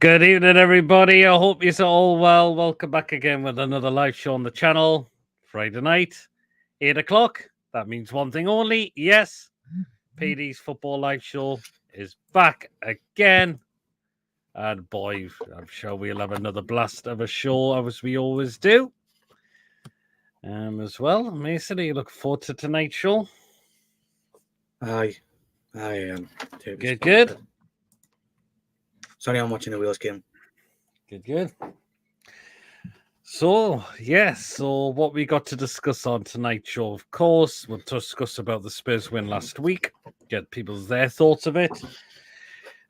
Good evening, everybody. I hope you're all well. Welcome back again with another live show on the channel. Friday night, 8 o'clock. That means one thing only. Yes, PD's football live show is back again. And boy, I'm sure we'll have another blast of a show as we always do. As well, Mason, are you looking forward to tonight's show? I am. Good. Sorry, I'm watching the Wheels game. Good. So, yes, so what we got to discuss on tonight's show, of course, we'll discuss about the Spurs win last week, get their thoughts of it,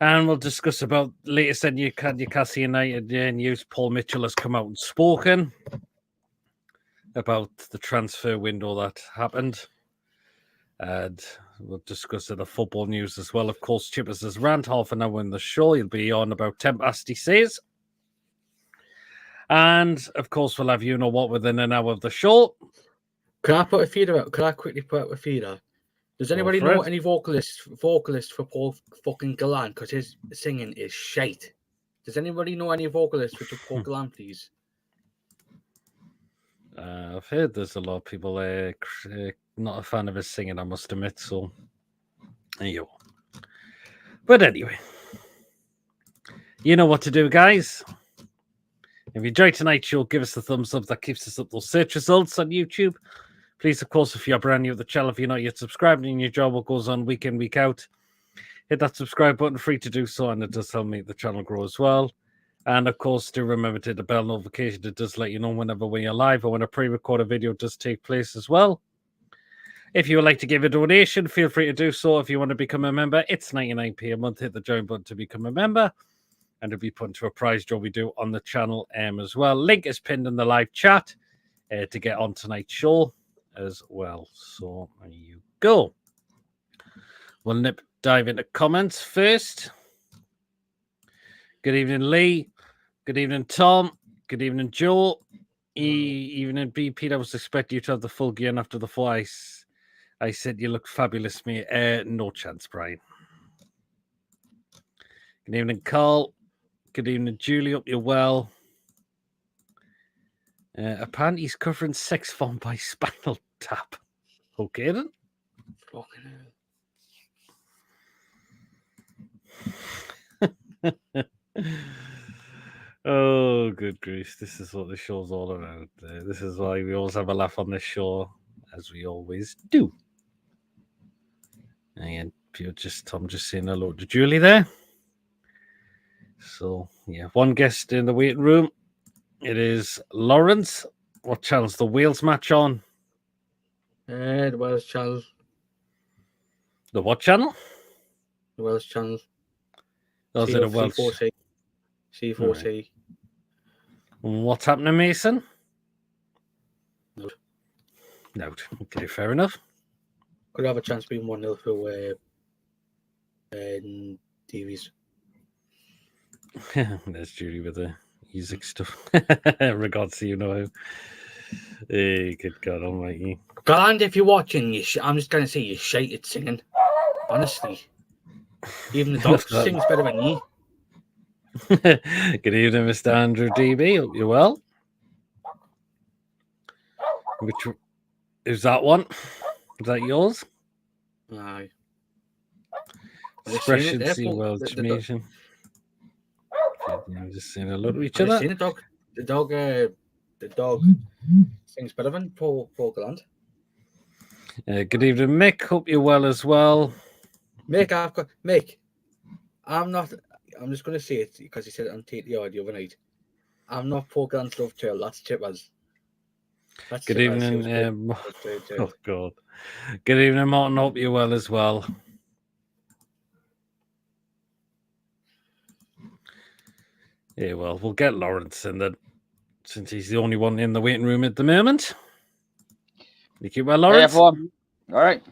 and we'll discuss about latest in Newcastle United news. Paul Mitchell has come out and spoken about the transfer window that happened, and we'll discuss the football news as well. Of course, Chippers' rant, half an hour in the show. He'll be on about 10 past, he says. And, of course, we'll have what within an hour of the show. Can I put a feeder out? Can I quickly put out a feeder? Does anybody know any vocalist for Paul fucking Gallant? Because his singing is shite. Does anybody know any vocalists for Paul Gallant, please? I've heard there's a lot of people not a fan of his singing, I must admit. So, there you go. But anyway, you know what to do, guys. If you enjoyed tonight's show, give us a thumbs up. That keeps us up those search results on YouTube. Please, of course, if you're brand new to the channel, if you're not yet subscribed and your job what goes on week in, week out, hit that subscribe button, free to do so, and it does help make the channel grow as well. And, of course, do remember to hit the bell notification. It does let you know whenever we're live or when a pre-recorded video does take place as well. If you would like to give a donation, feel free to do so. If you want to become a member, it's 99p a month. Hit the join button to become a member. And it'll be put into a prize draw we do on the channel as well. Link is pinned in the live chat to get on tonight's show as well. So there you go. We'll dive into comments first. Good evening, Lee. Good evening, Tom. Good evening, Joe. Evening, BP. I was expecting you to have the full gear after the four. I said you look fabulous, mate. No chance, Brian. Good evening, Carl. Good evening, Julie. Hope you're well. Apparently, he's covering sixth form by Spinal Tap. Okay, then. Oh, good grief. This is what the show's all about. This is why we always have a laugh on this show, as we always do. And Tom just saying hello to Julie there. So, yeah, one guest in the waiting room. It is Lawrence. What channel's the Wales match on? The Wales channel. The what channel? The Wales channel. Those are the Welsh. C4C. Right. What's happening, Mason? No. Okay, fair enough. Could have a chance being 1-0 for TVs. There's Julie with the music stuff. Regards to who. Hey, good God almighty. Gallant, if you're watching, I'm just going to say you're shite at singing. Honestly. Even the dog sings better than you. Good evening, Mr. Andrew DB. Hope you're well. Which is that one? Is that yours? Aye. Expression C Welsh Nation. I'm just saying hello to each other. The dog sings better than Paul Gallant. Good evening, Mick. Hope you're well as well. Mick, I'm just going to say it because he said it on TTR the other night. I'm not Paul Gallant's love child. That's Chippers. Good evening. Oh, God. Good evening, Martin. Hope you're well as well. Yeah, well, we'll get Lawrence in then, since he's the only one in the waiting room at the moment. You keep well, Lawrence? Hey, everyone. All right.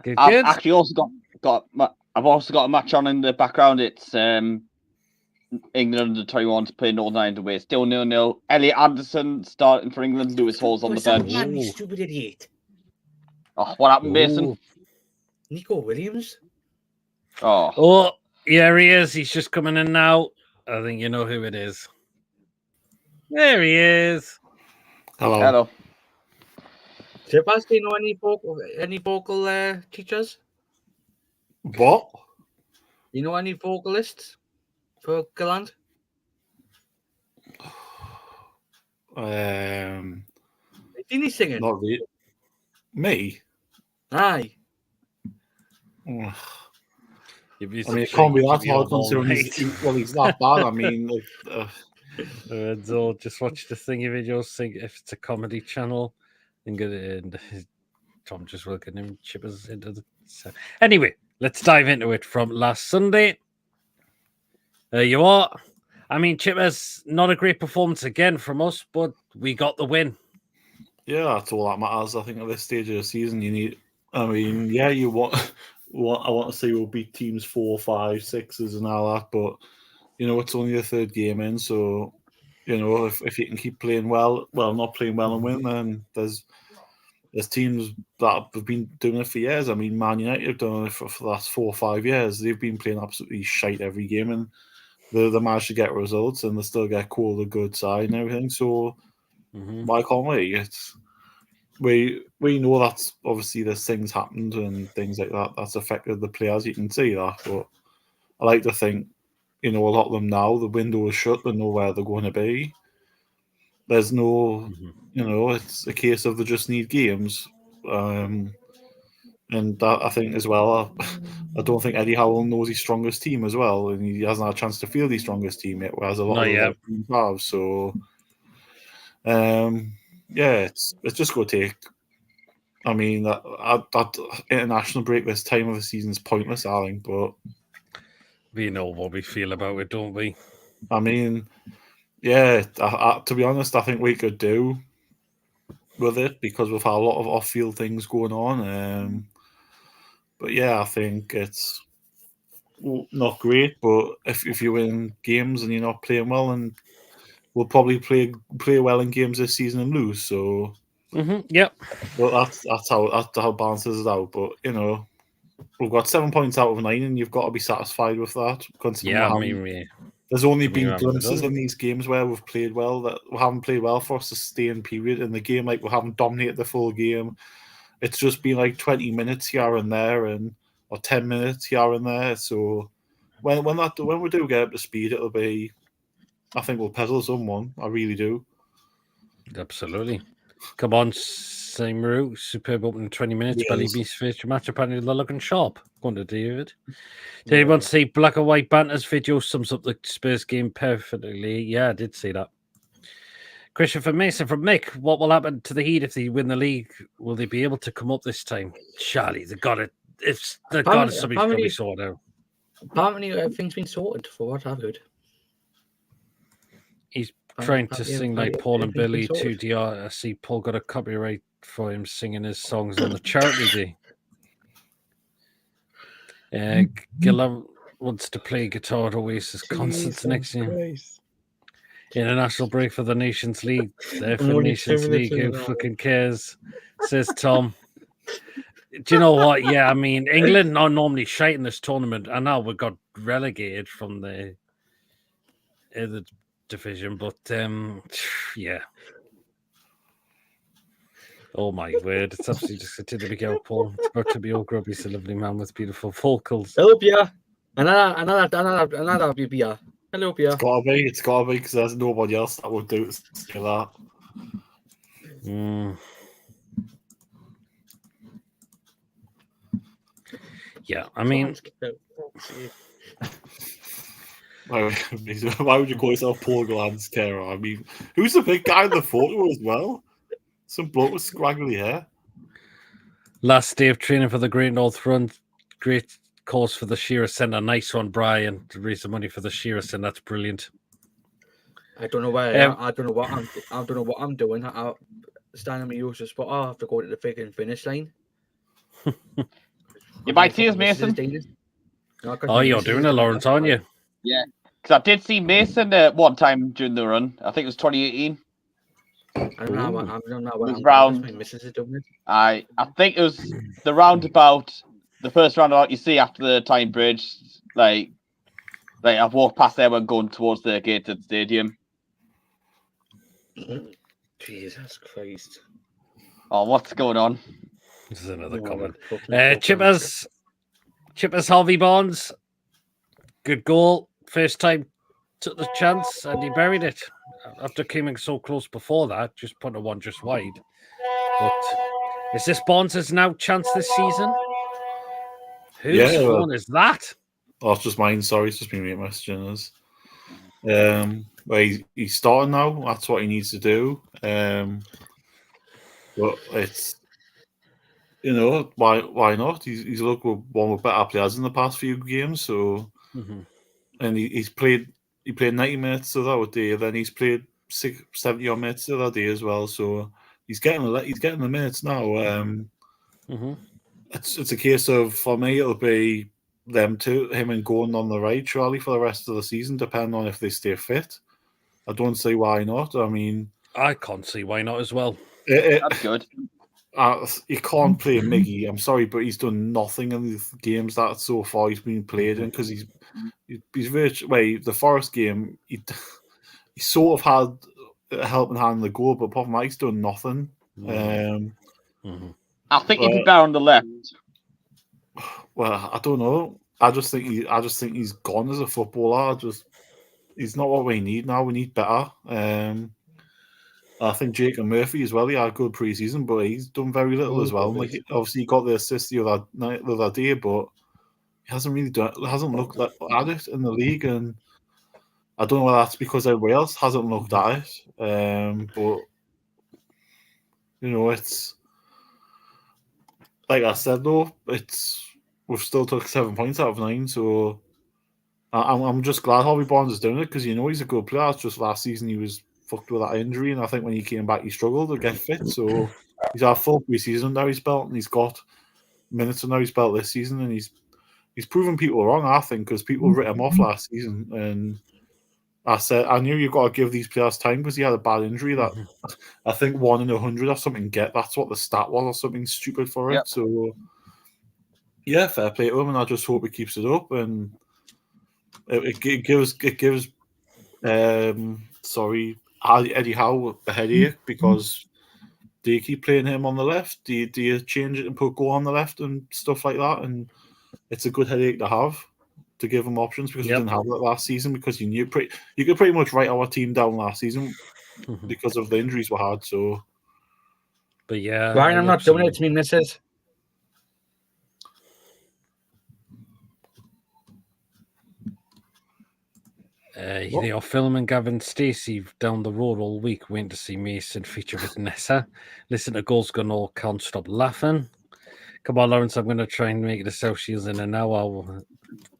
Good. I've actually also I've also got a match on in the background. It's England under 21 to play Northern Ireland away. Still 0-0. Elliot Anderson starting for England. Lewis Hall's on the bench. You stupid idiot. Oh, what happened, Mason? Nico Williams. Oh, Here he is. He's just coming in now. I think you know who it is. There he is. Hello. Hello. Sebas, do you know any vocal teachers? What? You know any vocalists for Galant? Um, Is he singing? not really. Me? Aye. Ugh. I You'd be mean, it such a can't be that give you hard up all considering night. he's that bad. I mean, So just watch the thingy videos. Sing if it's a comedy channel, and get it. And Tom just will get him chippers into the. Anyway, let's dive into it from last Sunday. There you are. I mean, chippers, not a great performance again from us, but we got the win. yeah, that's all that matters. I think at this stage of the season, you need. I mean, yeah, you want. I want to say we'll beat teams 4, 5, 6s and all that, but you know it's only the third game in, so you know if you can keep playing well, not playing well and win, then there's teams that have been doing it for years. I mean, Man United have done it for the last 4 or 5 years. They've been playing absolutely shite every game, and they managed to get results, and they still get called a good side and everything. So why can't we? It's we know that obviously there's things happened and things like that that's affected the players. You can see that, but I like to think, you know, a lot of them now the window is shut. They know where they're going to be. There's no, you know, it's a case of they just need games. And that, I think as well, I don't think Eddie Howell knows his strongest team as well, and he hasn't had a chance to field his strongest team yet, whereas a lot Not of yet. other teams have. So, yeah, it's just going to take. I mean, that international break this time of the season is pointless, I think. But we know what we feel about it, don't we? I mean, yeah, to be honest, I think we could do with it because we've had a lot of off-field things going on. But yeah, I think it's not great. But if you win games and you're not playing well, and we'll probably play well in games this season and lose. So, Yep. Well, that's how it balances it out. But you know, we've got 7 points out of 9, and you've got to be satisfied with that. Yeah, I mean, there's only we been haven't glimpses done. in these games where we've played well that we haven't played well for a sustained period in the game. Like we haven't dominated the full game. It's just been like 20 minutes here and there, or 10 minutes here and there. So when we do get up to speed, it'll be. I think we'll puzzle someone. I really do. Absolutely. Come on, same route. Superb opening 20 minutes. Yes. Belly Beast first match. Apparently, they're looking sharp. Going to David. Did anyone see Black and White Banter's video sums up the Spurs game perfectly? Yeah, I did see that. Christopher Mason from Mick. What will happen to the Heat if they win the league? Will they be able to come up this time? Charlie, they got it. If they got it, somebody's got to be sorted out. Apparently, everything's been sorted for what I've heard. He's trying to sing like Paul and Billy to DR. I see Paul got a copyright for him singing his songs on the charity day. Gillam wants to play guitar at Oasis concerts next year. International break for the Nations League. There for Nations League. Who fucking cares? Says Tom. Do you know what? Yeah, I mean, England are normally shite in this tournament. I know we got relegated from the division, but yeah. Oh my word! It's absolutely just continue to go, Paul. It's about to be all grubby. He's a lovely man with beautiful vocals. Hello, Pia. Another Pia. Hello, Pia. It's gotta be because there's nobody else that would do that. Yeah, I mean, why would you call yourself Paul Glan's carer? I mean, who's the big guy in the photo as well? Some bloke with scraggly hair. Last day of training for the Great North Run. Great cause for the Shearer Centre. Nice one, Brian, to raise the money for the Shearer Centre. That's brilliant. I don't know where. I don't know what I'm doing. I stand on my usual spot. I have to go to the freaking finish line. You might see us, Mason. Oh, you're doing it, Lawrence, aren't you? Yeah, because I did see Mason one time during the run. I think it was 2018. I don't know what I'm round. My missus is doing it. I think it was the roundabout, the first roundabout you see after the Tyne Bridge, like Right, I've walked past there when going towards the gated stadium. Jesus Christ. Oh, what's going on? This is another Oh, comment. what fucking Chippers Harvey Barnes. Good goal. First time took the chance and he buried it. After coming so close before that, just put a one just wide. But is this Barnes' now chance this season? Whose phone is that? Oh, it's just mine. Sorry, it's just been messaging us. Well, he's starting now. That's what he needs to do. But it's why not? He's looked with one of the better players in the past few games. So, and he played 90 minutes the other day. Then he's played 70 odd minutes the other day as well. So he's getting the minutes now. It's a case of, for me, it'll be him and Gordon on the right, surely, for the rest of the season, depending on if they stay fit. I don't see why not. I mean, I can't see why not as well. That's good. You can't play Miggy. I'm sorry, but he's done nothing in the games that so far he's been played in, because he's virtually the Forest game. He sort of had a helping hand in the goal, but apart from that, he's done nothing. I think he'd be better on the left. Well, I don't know. I just think he's gone as a footballer. He's not what we need now. We need better. I think Jacob Murphy as well. He had a good preseason, but he's done very little as well. Like, obviously, he got the assist the other day, but he hasn't really looked at it in the league. And I don't know whether that's because everybody else hasn't looked at it. But it's like I said though. We've still took 7 points out of 9, so I'm just glad Harvey Barnes is doing it, because he's a good player. It's just last season he was fucked with that injury, and I think when he came back he struggled to get fit. So he's had full pre-season now he's belt, and he's got minutes under his belt this season, and he's proven people wrong, I think, because people writ him off last season. And I said I knew you've got to give these players time, because he had a bad injury that I think 1 in 100 or something that's what the stat was, or something stupid for it. So yeah, fair play to him, and I just hope he keeps it up. And it gives Eddie Howe a headache, because do you keep playing him on the left? Do you change it and put Go on the left and stuff like that? And it's a good headache to have, to give him options, because we didn't have that last season, because you could pretty much write our team down last season because of the injuries we had. So, but yeah, Ryan, I'm not doing it to me, missus. Phil and Gavin Stacey down the road all week, went to see Mason feature with Nessa. Listen to Goals Gone All, can't stop laughing. Come on, Lawrence, I'm going to try and make the South Shields in an hour.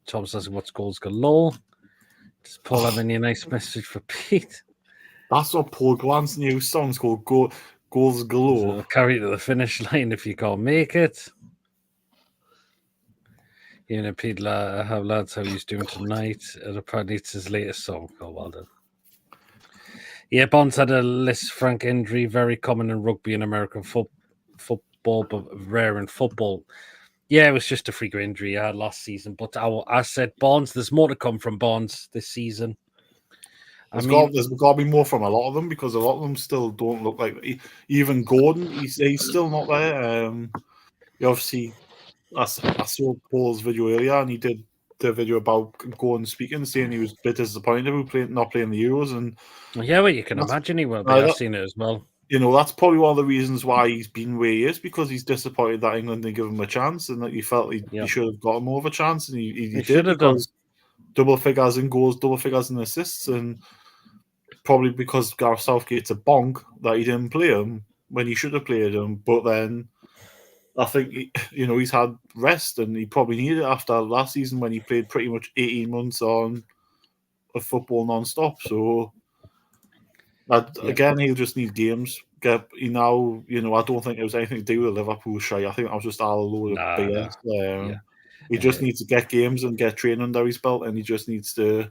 Tom says, what's Goals Galore? Does Paul have any nice message for Pete? That's what Paul Glant's new song's called, Goals Galore. So carry to the finish line if you can't make it. Pete, how he's doing tonight. Apparently it's his latest song. Oh, well done. Yeah, Bonds had a list frank injury, very common in rugby and American football, but rare in football. Yeah, it was just a freak injury he had last season. But I said, Bonds, there's more to come from Bonds this season. There's got to be more from a lot of them, because a lot of them still don't look like. Even Gordon, he's still not there. Obviously, I saw Paul's video earlier, and he did the video about Gordon speaking, saying he was a bit disappointed with not playing the Euros. And yeah, well, you can imagine he will be. I've seen it as well. That's probably one of the reasons why he's been where he is, because he's disappointed that England didn't give him a chance, and that he felt he should have got more of a chance, and he did, because double figures in goals, double figures in assists, and probably because Gareth Southgate's a bonk that he didn't play him when he should have played him. But then I think he's had rest, and he probably needed it after last season when he played pretty much 18 months on of football non-stop. So again, he'll just need games. I don't think it was anything to do with Liverpool shy. I think that was just all a load of BS. He just needs to get games and get training under his belt, and he just needs to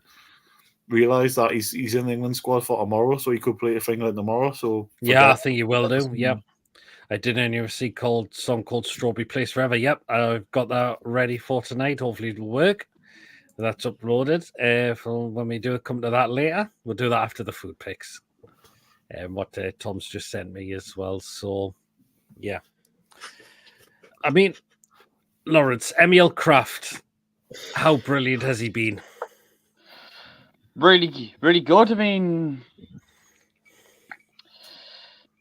realise that he's in the England squad for tomorrow, so he could play for England tomorrow. So I think he will do. Yep. I did a new song called Strawberry Place Forever. Yep, I've got that ready for tonight. Hopefully it'll work. That's uploaded. For when we do come to that later, we'll do that after the food picks. What Tom's just sent me as well. So, yeah. I mean, Lawrence, Emil Kraft, how brilliant has he been? Really, really good. I mean,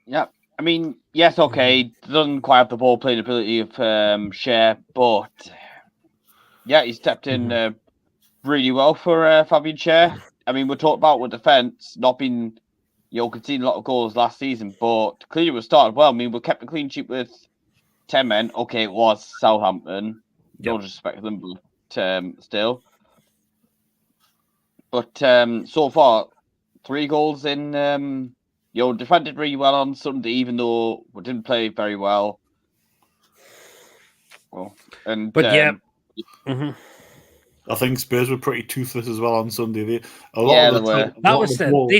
yeah. I mean, yes, okay. Doesn't quite have the ball playing ability of Shea, but yeah, he stepped in really well for Fabian Shea. I mean, we're talking about with defence not being, conceding a lot of goals last season, but clearly we started well. I mean, we kept a clean sheet with 10 men. Okay, it was Southampton. Don't disrespect them, but still. But so far, 3 goals in. Defended really well on Sunday, even though we didn't play very well. I think Spurs were pretty toothless as well on Sunday. They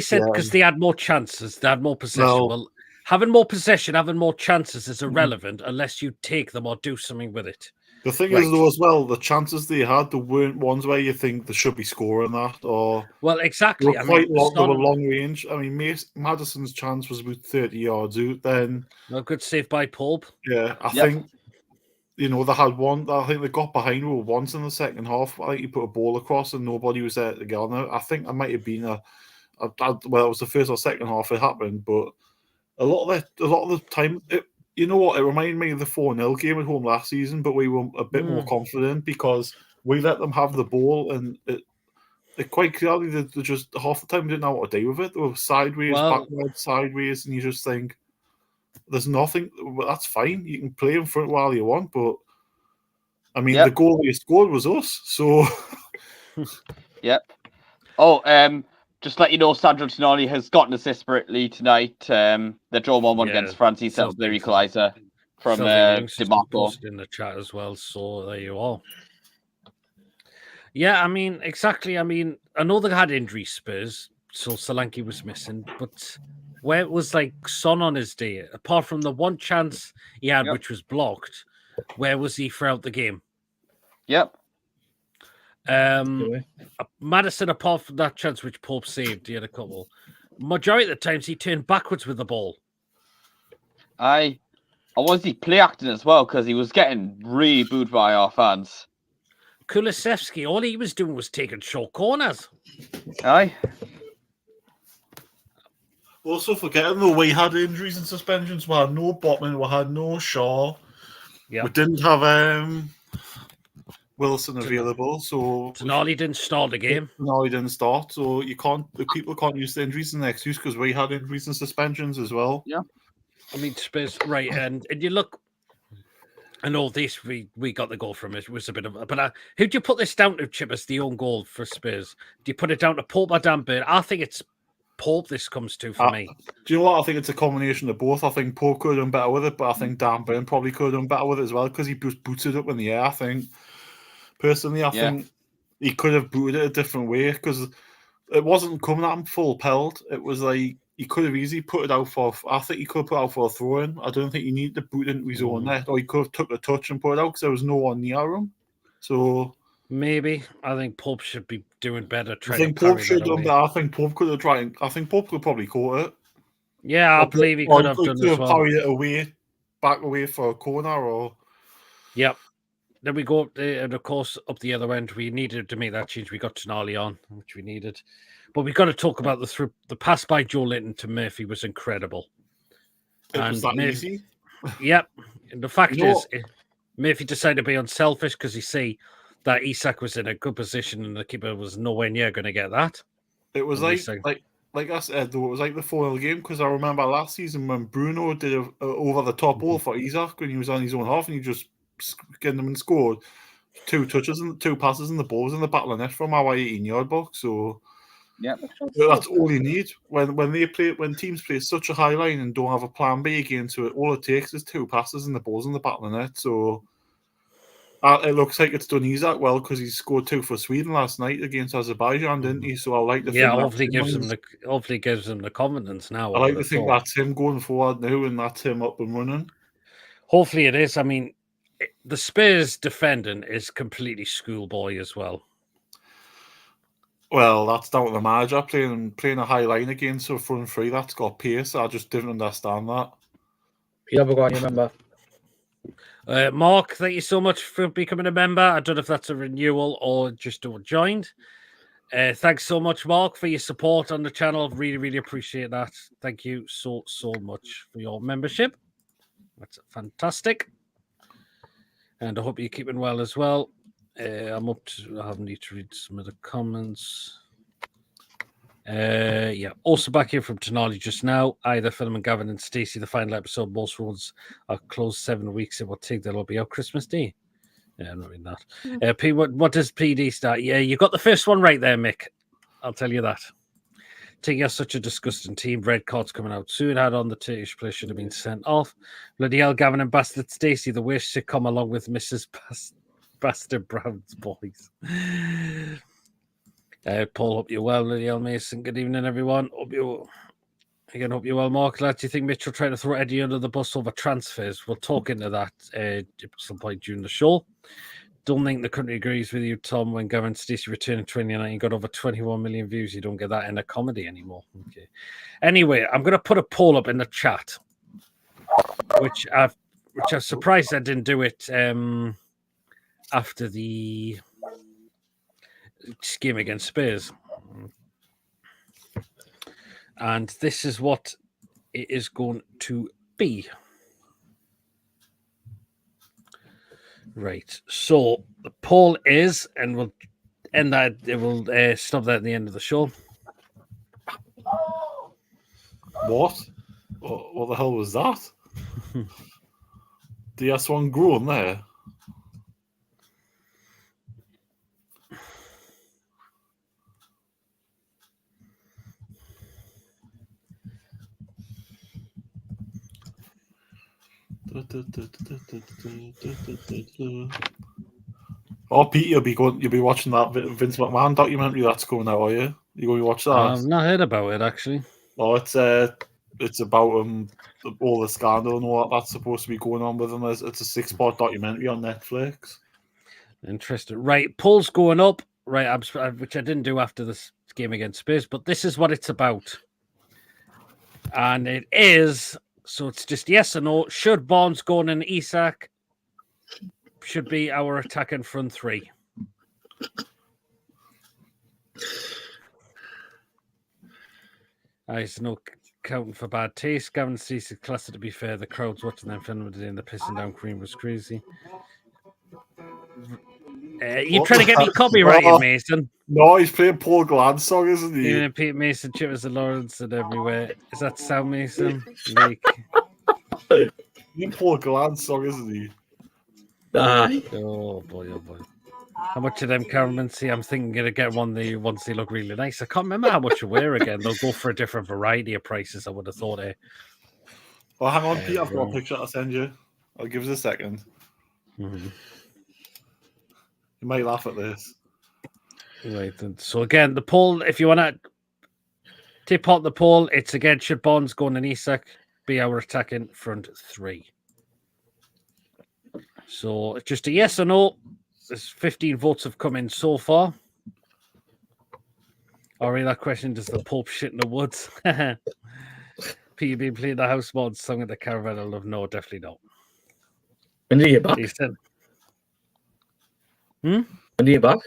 said because they had more chances, they had more possession. Well, having more possession, having more chances is irrelevant unless you take them or do something with it. The thing is, though, as well, the chances they had, there weren't ones where you think they should be scoring that, or exactly. They were long range. I mean, Maddison's chance was about 30 yards out. Then a good save by Pope. Yeah, I think they had one. I think they got behind once in the second half. I think he put a ball across and nobody was there to get on it. I think it might have been it was the first or second half it happened, but a lot of the time. You know what? It reminded me of the 4-0 game at home last season, but we were a bit more confident because we let them have the ball, and it quite clearly they just half the time didn't know what to do with it. They were sideways, backwards, sideways, and you just think there's nothing. Well, that's fine. You can play in front while you want, but I mean, the goal they scored was us. So, yep. Oh, just let you know, Sandro Tonali has got an assist for Italy tonight. They draw 1-1 against France. He set up their equaliser from DiMarco. In the chat as well, so there you are. Yeah, I mean, exactly. I mean, I know they had injury Spurs, so Solanke was missing, but where it was like Son on his day, apart from the one chance he had, which was blocked, where was he throughout the game? Yep. Maddison, apart from that chance which Pope saved, he had a couple. Majority of the times he turned backwards with the ball. I was he play acting as well because he was getting really booed by our fans. Kulusevski, all he was doing was taking short corners. Aye. Also forgetting though, we had injuries and suspensions. We had no Botman, we had no Shaw. We didn't have Wilson available, so Tonali didn't start the game. No, he didn't start. So people can't use the injuries as an excuse because we had injuries and suspensions as well. Yeah, I mean Spurs, right? And you look, and all this we got the goal from it. It was a bit of, but who do you put this down to, Chip, as the own goal for Spurs? Do you put it down to Pope or Dan Burn? I think it's Pope. This comes to for me. Do you know what? I think it's a combination of both. I think Pope could have done better with it, but I think Dan Burn probably could have done better with it as well because he just boots it up in the air. I think. Personally, I think he could have booted it a different way because it wasn't coming at him full pelt. It was like he could have easily put it out for. I think he could have put it out for a throw in. I don't think he needed to boot into his own net, or he could have took a touch and put it out because there was no one near him. So maybe I think Pope should be doing better. I think Pope should have done better. I think Pope could have tried. I think Pope could probably caught it. Yeah, I believe he could have done as well. Carried it back away for a corner, or Then we go up there, and of course, up the other end, we needed to make that change. We got Tonali on, which we needed. But we've got to talk about the pass by Joe Linton to Murphy was incredible. Was that easy? Yep. And the fact is, Murphy decided to be unselfish because he see that Isak was in a good position and the keeper was nowhere near going to get that. It was like I said, though, it was like the 4-0 game because I remember last season when Bruno did a over-the-top goal for Isak when he was on his own half and he just getting them and scored 2 touches and 2 passes and the ball was in the back of the net from our 18-yard box. So that's all you need when teams play such a high line and don't have a plan B against it. All it takes is 2 passes and the ball's in the back of the net. So it looks like it's done Isak well because he scored 2 for Sweden last night against Azerbaijan, didn't he? So I like to think hopefully gives him the confidence now. I like to think that's him going forward now and that's him up and running. Hopefully it is. I mean, the Spurs defending is completely schoolboy as well. Well, that's down to the manager playing a high line against a front three that's got pace. I just didn't understand that. Peter, go on, you remember? Mark, thank you so much for becoming a member. I don't know if that's a renewal or just joined. Thanks so much, Mark, for your support on the channel. Really, really appreciate that. Thank you so much for your membership. That's fantastic. And I hope you're keeping well as well. I'm up to, I need to read some of the comments. Yeah, also back here from Tenali just now. Either Film and Gavin and Stacey, the final episode. Most roads are closed 7 weeks. It will take, they'll be out Christmas Day. Yeah, I'm not reading that. P, what does PD start? Yeah, you got the first one right there, Mick. I'll tell you that. Taking us such a disgusting team. Red cards coming out soon. Had on the Turkish player should have been sent off. Bloody hell, Gavin and Bastard Stacey, the worst sitcom along with Mrs. Bastard Brown's boys. Paul, hope you're well. Bloody hell, Mason. Good evening, everyone. Hope you're well, Mark. Lads, do you think Mitchell trying to throw Eddie under the bus over transfers? We'll talk into that at some point during the show. Don't think the country agrees with you, Tom. When Gavin Stacey returned in 2019, got over 21 million views. You don't get that in a comedy anymore. Okay. Anyway, I'm going to put a poll up in the chat, which I'm surprised I didn't do it after the game against Spurs. And this is what it is going to be. Right. So the poll is, and we'll end that. It will stop that at the end of the show. What? What the hell was that? The S1 grown there. Oh, Pete, you'll be watching that Vince McMahon documentary that's coming out, are you? You going to watch that? I've not heard about it actually. Oh, it's about all the scandal and all that's supposed to be going on with him. It's a 6-part documentary on Netflix. Interesting. Right, poll's going up. Right, which I didn't do after this game against Spurs, but this is what it's about, and it is. So it's just yes or no. Should Barnes, Gordon, and Isak should be our attacking front three? There's no counting for bad taste. Gavin Stacey classic, to be fair. The crowd's watching them filming today and the pissing down cream was crazy. You're trying to get me copyrighted, Mason. No, he's playing Paul Glad song, isn't he? Yeah, Pete Mason, Chippers and Lawrence and everywhere. Is that Sam Mason? Like... He's Paul Glad song, isn't he? Oh boy, oh boy. How much of them cameramen see? I'm thinking gonna get one once they look really nice. I can't remember how much you wear again. They'll go for a different variety of prices, I would have thought. Oh, hang on, Pete, I've got a picture to send you. I'll give us a second. Mm-hmm. You might laugh at this. Right. So again, the poll, if you want to tip out the poll, it's again, should Bonds, Gordon and Isak be our attacking front three? So it's just a yes or no. There's 15 votes have come in so far. Ari, that question, does the Pope shit in the woods? Peter been playing the house mods song at the caravan? I love no, definitely not. When are you back? He said, When are you back?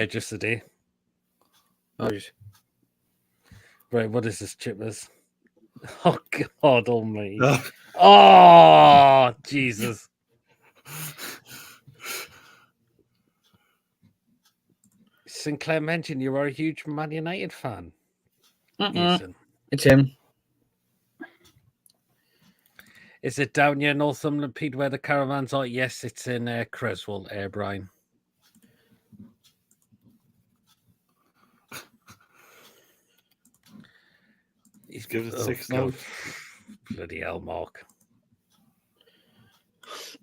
just a day. Oh, right, what is this, Chippers? Oh, God almighty. Oh, Jesus. Sinclair mentioned you are a huge Man United fan. It's him. Is it down near Northumberland, Pete, where the caravans are? Yes, it's in Creswell, Brian. He's given it 6 now. Bloody hell, Mark.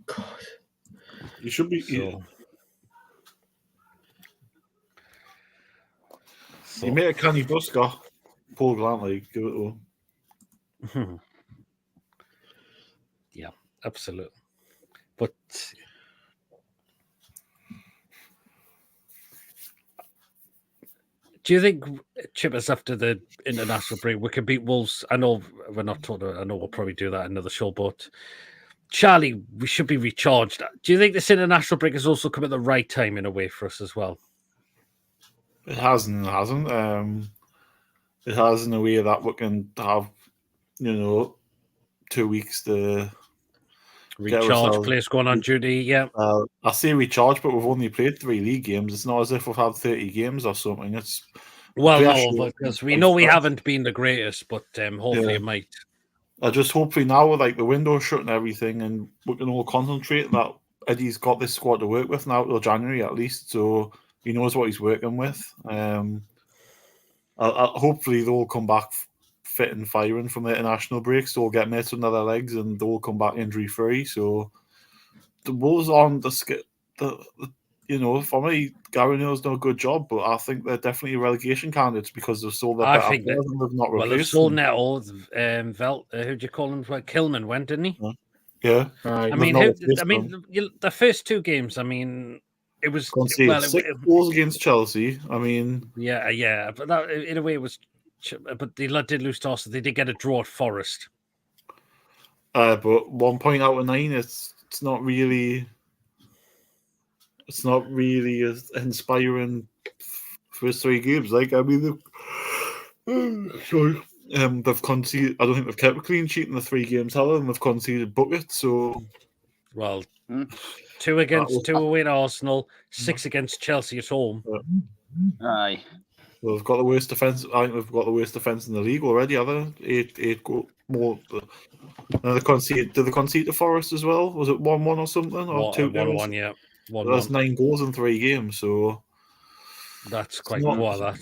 God. You should be. So, you made a canny busker. Paul Glantley, give it to him. Yeah, absolutely. But Do you think Chippers after the international break we can beat Wolves? I know we're not told. I know we'll probably do that in another show, but Charlie, we should be recharged. Do you think this international break has also come at the right time in a way for us as well? It hasn't. It hasn't. It has in a way that we can have, 2 weeks to Recharge, players going on duty. Yeah. I say recharge, but we've only played 3 league games. It's not as if we've had 30 games or something. It's no, because we know we haven't been the greatest, but hopefully it might. I just hopefully now, like the window's shut and everything, and we can all concentrate that Eddie's got this squad to work with now till January at least, so he knows what he's working with. Hopefully they'll come back fit and firing from the international breaks. They'll get mates with other legs and they'll come back injury free. So the Wolves on for me, Gary Neal's done a good job, but I think they're definitely relegation candidates because they've sold their better players and they've not replaced they've sold Neto. Who do you call him? Kilman went, didn't he? Yeah. I mean, the first 2 games. I mean, it was 6 goals against Chelsea. I mean, yeah, but that, in a way, it was. But they did lose to Arsenal. They did get a draw at Forest. But 1 point out of 9, it's not really. It's not really as inspiring first 3 games. Like, I mean, they've conceded. I don't think they've kept a clean sheet in the 3 games, have they? And they've conceded buckets. So, 2 against 2 away to Arsenal, 6 against Chelsea at home. Aye. Well, they've got the worst defense. I think they've got the worst defense in the league already. Have they? 8 goal more. Did they concede to Forest as well? Was it 1-1 or something? Or 2-1? Yeah. That's 9 goals in 3 games. So that's quite more. That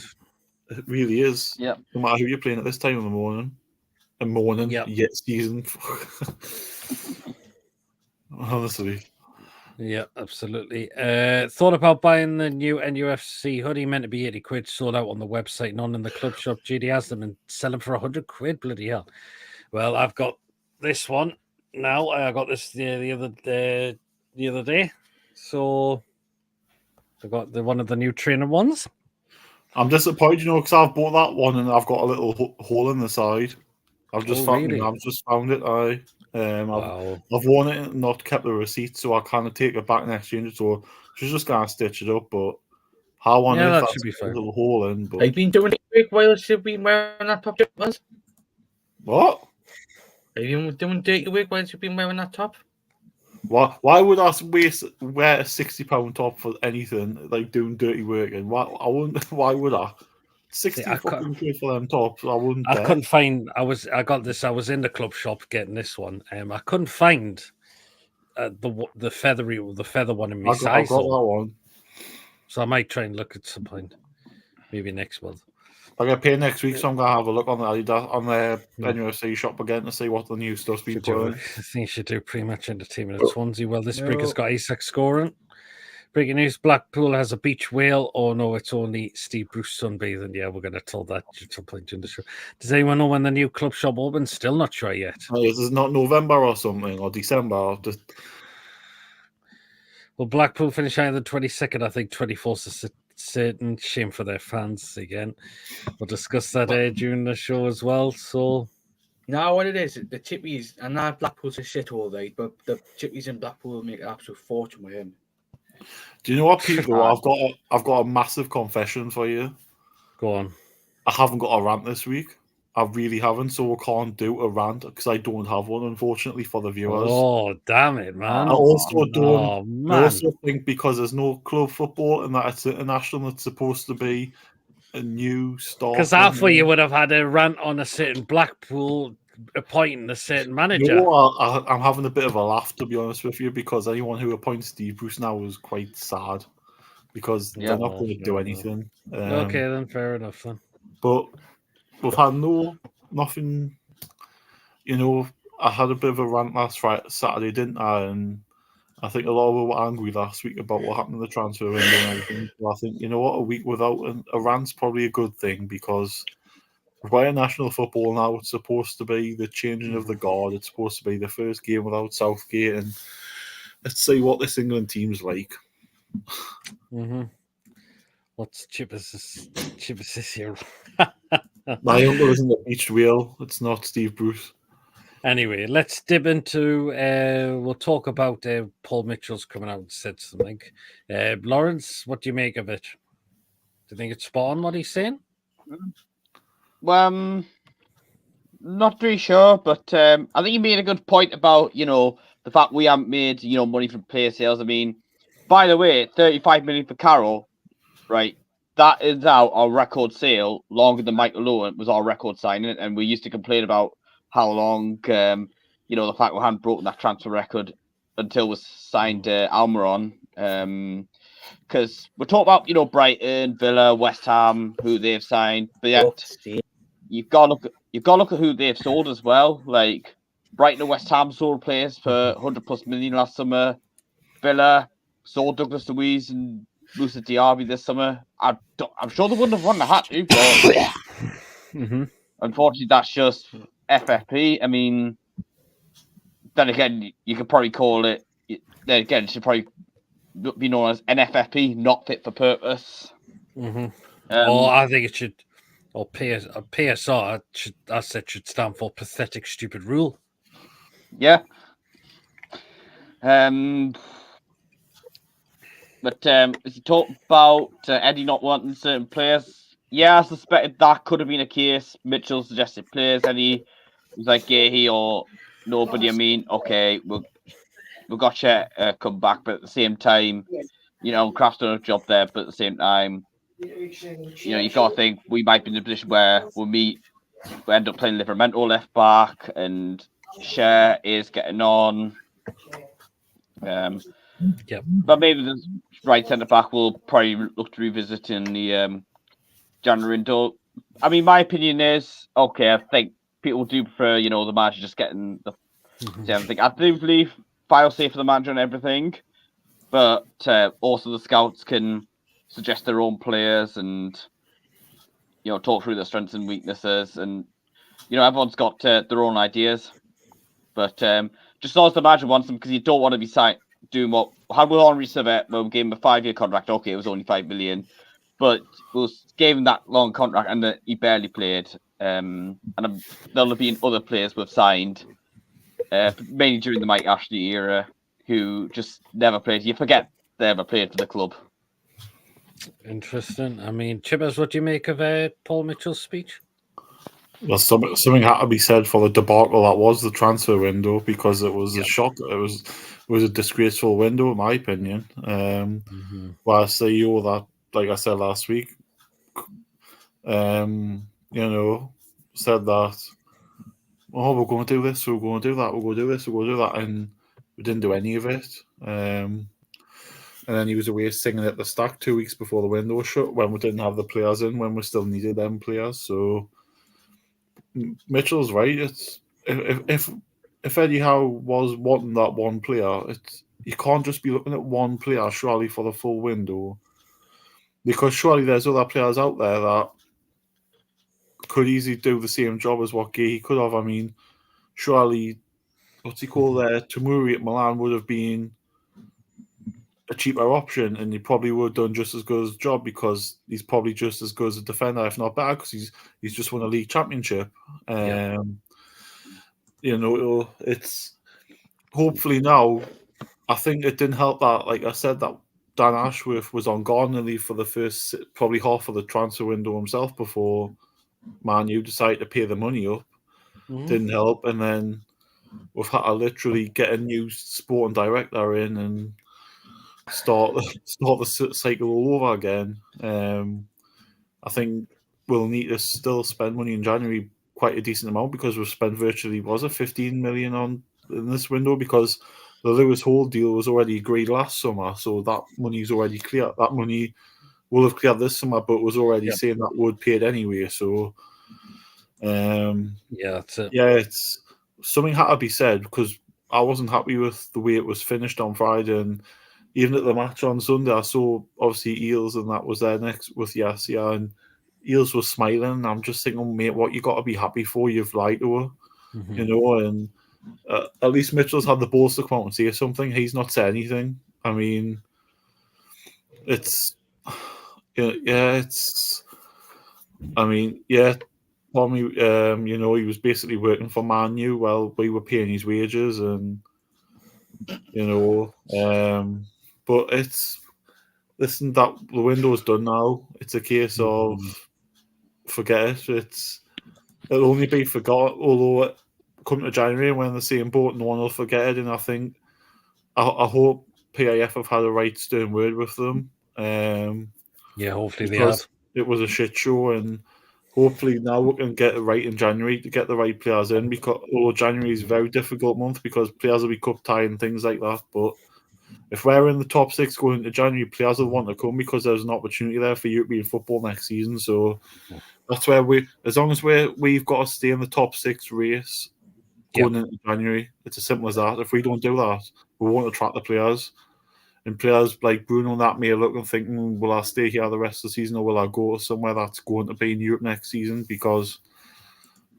it really is. Yeah. No matter who you're playing at this time in the morning, yet season. Honestly. Yeah, absolutely. Thought about buying the new NUFC hoodie, meant to be 80 quid, sold out on the website, none in the club shop. GD has them and sell them for 100 quid. Bloody hell. Well, I've got this one now. I got this the other day. So I got one of the new trainer ones. I'm disappointed, because I've bought that one and I've got a little hole in the side. I've just found it. I've worn it and not kept the receipt, so I kind of take it back and exchange it. So she's just gonna stitch it up. But how on earth that should be fair. A little hole in? But I've been doing it while you've been wearing that top. What? Are you doing dirty work while you've been wearing that top? Why would I wear a £60 top for anything like doing dirty work? And why would I? 60 fucking quid for them tops. I wouldn't. I couldn't find. I was in the club shop getting this one. I couldn't find the feather one in my size. I got that one. So I might try and look at some point, maybe next month. I get paid next week, so I'm gonna have a look on the NUFC shop again to see what the new stuff's been put in. I think you should do pretty much entertainment at Swansea. Well, this break has got Isak scoring. Breaking news: Blackpool has a beach whale. Oh no, it's only Steve Bruce sunbathing. Yeah, we're gonna tell that at some point in the show. Does anyone know when the new club shop opens? Still not sure yet. Is it not November or something, or December? Or just... Well, Blackpool finish on the 22nd. I think 24th is certain. Shame for their fans again. We'll discuss that during the show as well. So, now what it is, the chippies, and now Blackpool's a shithole, right? But the chippies in Blackpool will make an absolute fortune with him. Do you know what, people? I've got a massive confession for you. Go on. I haven't got a rant this week. I really haven't, so I can't do a rant because I don't have one, unfortunately, for the viewers. Oh, damn it, man! I also don't. I also think because there's no club football and that it's international, it's supposed to be a new start. Because halfway you would have had a rant on a certain Blackpool appointing a certain manager. I'm having a bit of a laugh, to be honest with you, because anyone who appoints Steve Bruce now is quite sad because they're not going to do anything. Okay, then fair enough then. But we've had nothing. I had a bit of a rant last Saturday, didn't I? And I think a lot of us were angry last week about what happened in the transfer window and everything. So I think, a week without a rant's probably a good thing because by national football now, it's supposed to be the changing of the guard. It's supposed to be the first game without Southgate, and let's see what this England team's like. Mm-hmm. What's Chippers here? My uncle isn't a beach wheel. It's not Steve Bruce. Anyway, let's dip into. We'll talk about Paul Mitchell's coming out and said something. Lawrence, what do you make of it? Do you think it's spot on what he's saying? Not really sure, but I think you made a good point about the fact we haven't made money from player sales. I mean, by the way, 35 million for Carroll, right? That is now our record sale, longer than Michael Owen was our record signing, and we used to complain about how long, the fact we hadn't broken that transfer record until we signed Almiron. Because we're talking about Brighton, Villa, West Ham, who they've signed, but yet you've got to look at who they've sold as well. Like Brighton and West Ham sold players for 100+ million last summer. Villa sold Douglas Luiz and Moussa Diaby this summer. I'm sure they wouldn't have won the hat, but unfortunately, that's just FFP. I mean, then again, you could probably call it. Then again, it should probably be known as NFFP, not fit for purpose. I think it should. Or PSR should stand for pathetic, stupid rule. Yeah. But as you talk about Eddie not wanting certain players, yeah, I suspected that could have been a case. Mitchell suggested players. Eddie was like Gahey or nobody. I mean, okay, we've got you come back, but at the same time, Kraft's done a job there. But at the same time, you've got to think we might be in a position where we end up playing Livramento left back, and Cher is getting on. But maybe the right centre back will probably look to revisit in the January window. I mean, my opinion is okay. I think people do prefer, the manager just getting the same thing. I do believe file safe for the manager and everything, but also the scouts can suggest their own players and talk through their strengths and weaknesses, and everyone's got their own ideas. But just as the manager wants them, because you don't want to be doing what how will Henri Servet when we gave him a 5-year contract. Okay, it was only 5 million, but we gave him that long contract and he barely played. And there'll have been other players we've signed, mainly during the Mike Ashley era, who just never played. You forget they ever played for the club. Interesting. I mean, Chibbers, what do you make of Paul Mitchell's speech? Well, something had to be said for the debacle that was the transfer window, because it was a shock. It was a disgraceful window, in my opinion. Well, I say that, like I said last week, said that, oh, we're going to do this, we're going to do that, we're going to do this, we're going to do that, and we didn't do any of it. And then he was away singing at the Stack 2 weeks before the window was shut, when we didn't have the players in, when we still needed them players. So Mitchell's right. It's if Eddie Howe was wanting that one player, you can't just be looking at one player surely for the full window, because surely there's other players out there that could easily do the same job as what Gahey could have. I mean, surely what's he called there, Tamuri at Milan would have been a cheaper option, and he probably would have done just as good a job, because he's probably just as good as a defender, if not better, because he's just won a league championship. It's hopefully now. I think it didn't help that, like I said, that Dan Ashworth was on gardening leave for the first probably half of the transfer window himself before Man U decided to pay the money up. Didn't help, and then we've had to literally get a new sporting director in and start the cycle all over again. I think we'll need to still spend money in January, quite a decent amount, because we've spent virtually 15 million in this window, because the Lewis Hall deal was already agreed last summer, so that money's already clear. That money will have cleared this summer, but was already saying that would pay it anyway. So that's it. It's something had to be said, because I wasn't happy with the way it was finished on Friday, and even at the match on Sunday, I saw obviously Eels, and that was there next with Yasia, and Eels was smiling. And I'm just thinking, mate, what you got to be happy for? You've lied to her, and at least Mitchell's had the balls to come out and say something. He's not said anything. I mean, it's yeah, it's. I mean, yeah, Tommy. You know, he was basically working for Man U while we were paying his wages, and you know, but it's. Listen, that the window's done now. It's a case of forget it. It'll only be forgot. Although come to January when the same boat, no one will forget it. And I think I hope PIF have had a right stern word with them. Yeah, hopefully they have. Because it was a shit show, and hopefully now we can get it right in January to get the right players in. Because although January is a very difficult month because players will be cup tie and things like that, but if we're in the top 6 going into January, players will want to come because there's an opportunity there for European football next season. So that's where as long as we've got to stay in the top 6 race going into January, it's as simple as that. If we don't do that, we won't attract the players. And players like Bruno and that may look and thinking, will I stay here the rest of the season or will I go somewhere that's going to be in Europe next season? Because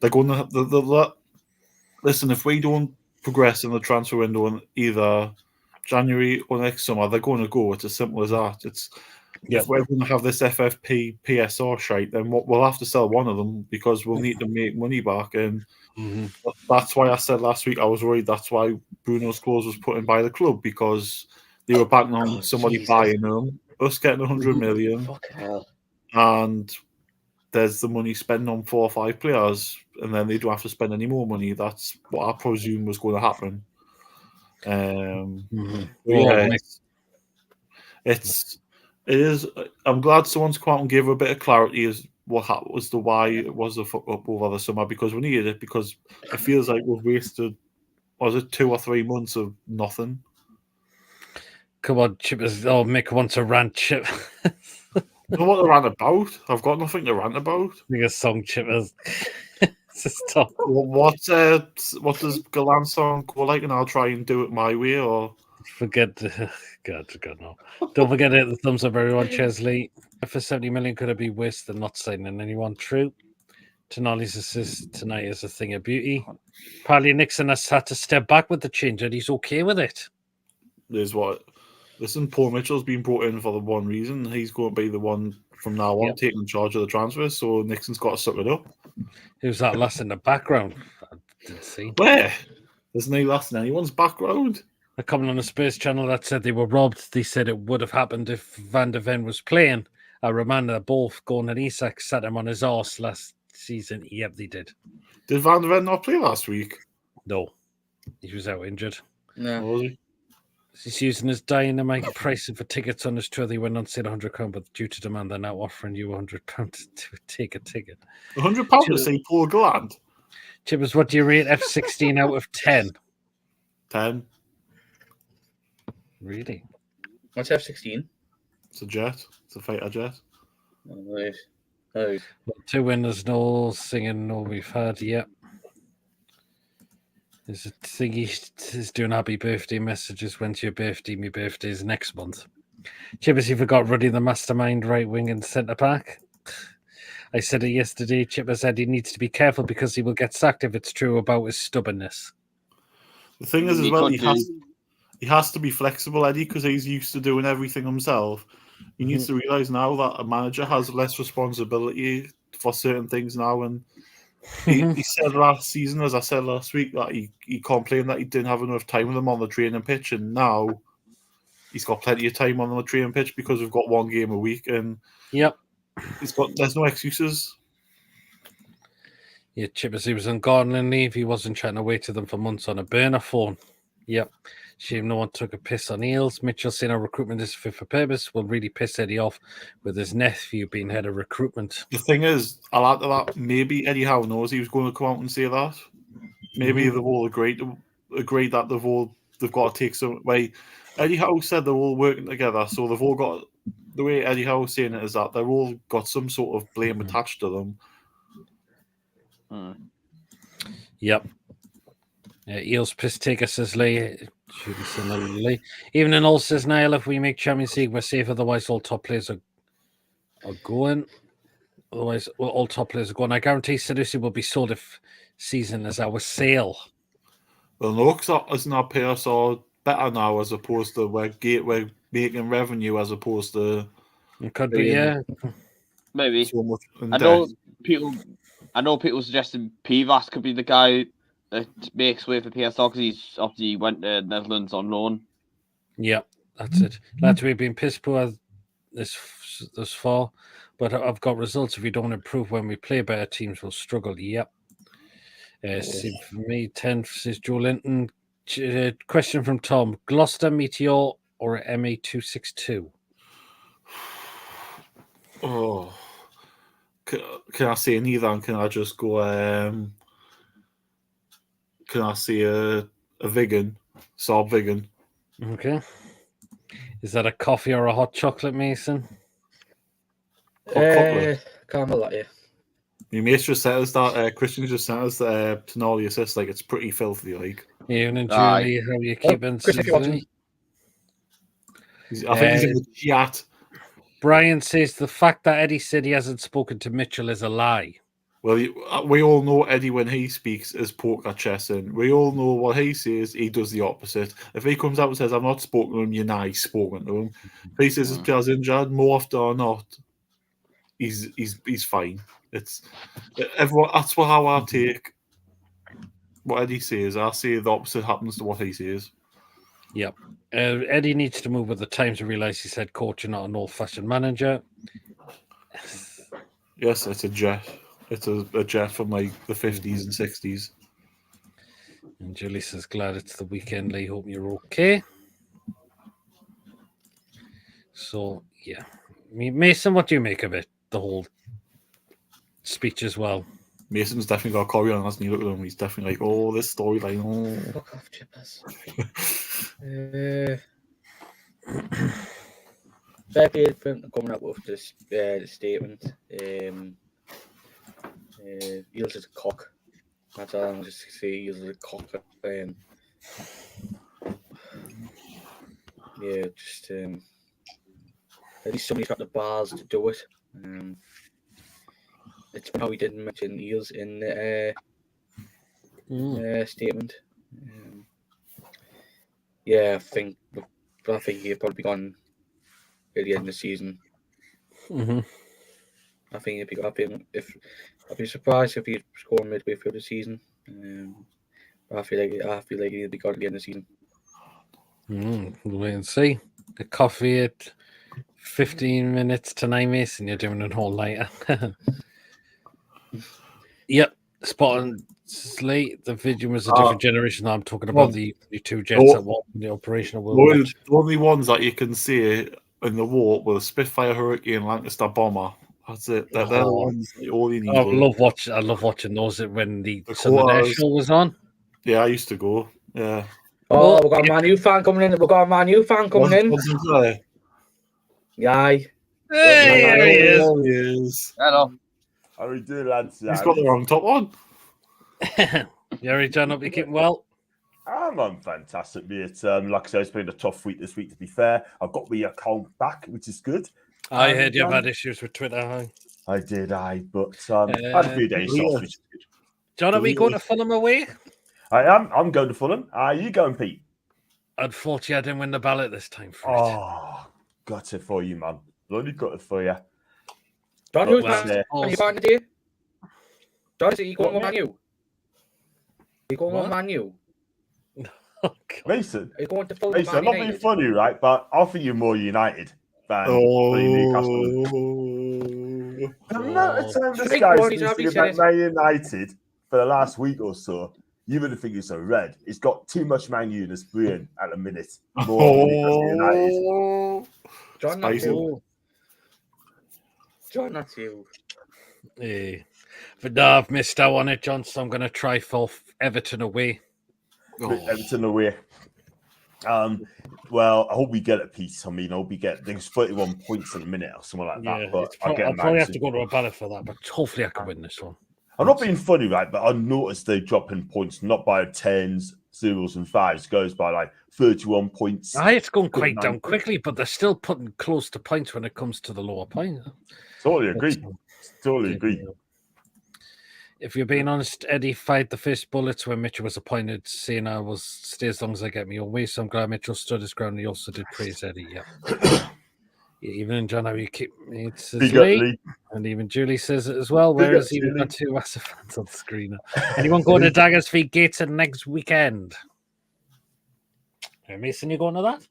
they're going to listen, if we don't progress in the transfer window in either January or next summer, they're going to go. It's as simple as that. If we're going to have this FFP PSR shite, then we'll have to sell one of them because we'll need to make money back. And that's why I said last week I was worried. That's why Bruno's clause was put in by the club because they were banking on somebody buying them, us getting 100 million, and there's the money spent on 4 or 5 players, and then they don't have to spend any more money. That's what I presume was going to happen. Yeah, it is. I'm glad someone's come out and gave a bit of clarity as what was the why it was a fuck up over the summer because we needed it because it feels like we've wasted. Was it 2 or 3 months of nothing? Come on, Chippers. Oh, Mick wants a rant, Chip. Know what to rant about? I've got nothing to rant about. Make a song, Chippers. Stop. What does Galan's song go like? And I'll try and do it my way. Or forget. God, no. Don't forget it. The thumbs up, everyone. Chesley for 70 million could it be worse than not signing anyone? True. Tonali's assist tonight is a thing of beauty. Paddy Nixon has had to step back with the change, and he's okay with it. There's what. Listen, Paul Mitchell's been brought in for the one reason. He's going to be the one from now on taking charge of the transfers. So Nixon's got to suck it up. Who's that last in the background? I didn't see. Where? There's no last in anyone's background. A comment on the Spurs channel that said they were robbed. They said it would have happened if Van der Ven was playing. A reminder that both Gordon and Isak sat him on his arse last season. Yep, they did. Did Van der Ven not play last week? No. He was out injured. No. Was he? He's using his dynamite pricing for tickets on his tour. They went on sale £100, but due to demand, they're now offering you £100 to take a ticket. £100 to see Paul Gallant? Chippers, what do you rate F16 out of 10? 10. Really? What's F16? It's a jet. It's a fighter jet. Oh, right. Oh. Well, 2 winners, no singing, no we've had. Yep. There's a thing he's doing happy birthday messages. When's your birthday? My birthday is next month. Chippers, you forgot Ruddy, the mastermind, right wing and centre back. I said it yesterday. Chipper said he needs to be careful because he will get sacked if it's true about his stubbornness. The thing is, as well, he has to be flexible, Eddie, because he's used to doing everything himself. He needs to realise now that a manager has less responsibility for certain things now. And he said last season, as I said last week, that he complained that he didn't have enough time with him on the training pitch, and now he's got plenty of time on the training pitch because we've got 1 game a week, and there's no excuses. Yeah, Chippers, he was on gardening leave. He wasn't chatting away to them for months on a burner phone. Yep. Shame no one took a piss on Eels. Mitchell saying our recruitment is fit for purpose will really piss Eddie off with his nephew being head of recruitment. The thing is, I'll add to that, maybe Eddie Howe knows he was going to come out and say that. Maybe they've all agreed that they've got to take some way. Eddie Howe said they're all working together, so they've all got, the way Eddie Howe was saying it is that they've all got some sort of blame attached to them. Yep. Eels piss take us as Lee. Even in all says Niall, if we make Champions League, we're safe. Otherwise, all top players are going. Otherwise, all top players are going. I guarantee Sanusi will be sold if season is our sale. Well, no, because isn't our PSR better now as opposed to we're making revenue as opposed to It could be, yeah. Maybe. So much in I know people suggesting Pivas could be the guy that makes way for PSR because he's obviously went to Netherlands on loan. Yeah, that's it. Lads, we've been piss poor this far, but I've got results. If we don't improve when we play better teams, we'll struggle. Yep. See, for me, 10 says Joe Linton. Question from Tom: Gloucester Meteor or MA262? Oh, can I say neither? And can I just go? Can I say a vegan, Saab vegan? Okay. Is that a coffee or a hot chocolate, Mason? Caramel latte. Your mate just sent us that. Christian just sent us to all the assists. Like it's pretty filthy. Like Evening, Aye. Julie. How are you keeping? Chris, if you're watching- I think he's in the chat. Brian says the fact that Eddie said he hasn't spoken to Mitchell is a lie. Well, we all know Eddie when he speaks is poker chess, and we all know what he says. He does the opposite. If he comes out and says, "I've not spoken to him," you know he's spoken to him. If he says his player's injured, more often or not, he's fine. It's everyone. That's how I take what Eddie says. I say the opposite happens to what he says. Yep. Eddie needs to move with the times to realise he's head coach and not an old-fashioned manager. Yes, it's a jet. It's a jet from like the 50s and 60s. And Julie says, glad it's the weekend, Lee. Hope you're okay. So, yeah. Mason, what do you make of it? The whole speech as well. Mason's definitely got a Corey on, hasn't he? Look at him. He's definitely like, oh, this storyline. Oh. Fuck off, chippers. Fair play for him coming up with this statement. Eels is a cock. That's all I'm just say. Eels is a cock. Yeah, just at least somebody's got the bars to do it. It's how we didn't mention Eels in the statement. Yeah, I think he'll probably be gone at the end of the season. Mm-hmm. I think he'd be happy I'd be surprised if he'd score midway through the season. I feel like he'll be gone at the end of the season. We'll wait and see. The coffee at 15 minutes to 9, Mason. You're doing it all later. Yep. Spot on. Slate. The Vision was a different generation. I'm talking about the two jets that were in the operational world. The only ones that you can see in the war were the Spitfire, Hurricane, Lancaster Bomber. That's it. They're the ones that all you need. I love watching those when the Sunday show was on. Yeah, I used to go. Yeah. Oh, we've got a Man U fan coming in. Yeah. Hey, there he is. Hello. How are we doing, lads? He's got the wrong top on. Jerry John, hope you keeping well. I'm fantastic, mate. Like I said, it's been a tough week this week, to be fair. I've got my account back, which is good. I heard you've had issues with Twitter, huh? I did, but I had a few days off, which is good. John, are we going to Fulham away? I am. I'm going to Fulham. Are you going, Pete? Unfortunately, I didn't win the ballot this time for it. Oh, got it for you, man. Bloody got it for you. John, who's you going to do? John, are you going on Man U? Are you going on Man U? Oh, Mason, are you going to Fulham? Mason, I'm not being funny, right? But I think you're more United than Newcastle. The amount of time this guy's been speaking about Man United for the last week or so, you would think it's a red. It's got too much Man U in his brain at the minute. More United. John, that's you. John, that's you. Yeah. But no, I've missed out on it, John, so I'm going to try for Everton away. Everton away. Well, I hope we get a piece. I mean, I hope we get, there's 31 points in a minute or something like that. But I'll probably have to go to a ballot for that, but hopefully I can win this one. I'm not being funny, right? But I noticed they drop in points, not by 10s, 0s, and 5s. It goes by like 31 points. It's going quite down quickly, but they're still putting close to points when it comes to the lower points. Totally agree. If you're being honest, Eddie fired the first bullets when Mitchell was appointed, saying I will stay as long as I get me own way. So I'm glad Mitchell stood his ground. He also did praise Eddie. Yeah. Even John, how you keep it's Big up, Lee. Lee. And even Julie says it as well. Big up, Whereas even Julie. got 2 massive fans on the screen. Anyone going to Daggers Feet Gated next weekend? Hey, Mason, you going to that?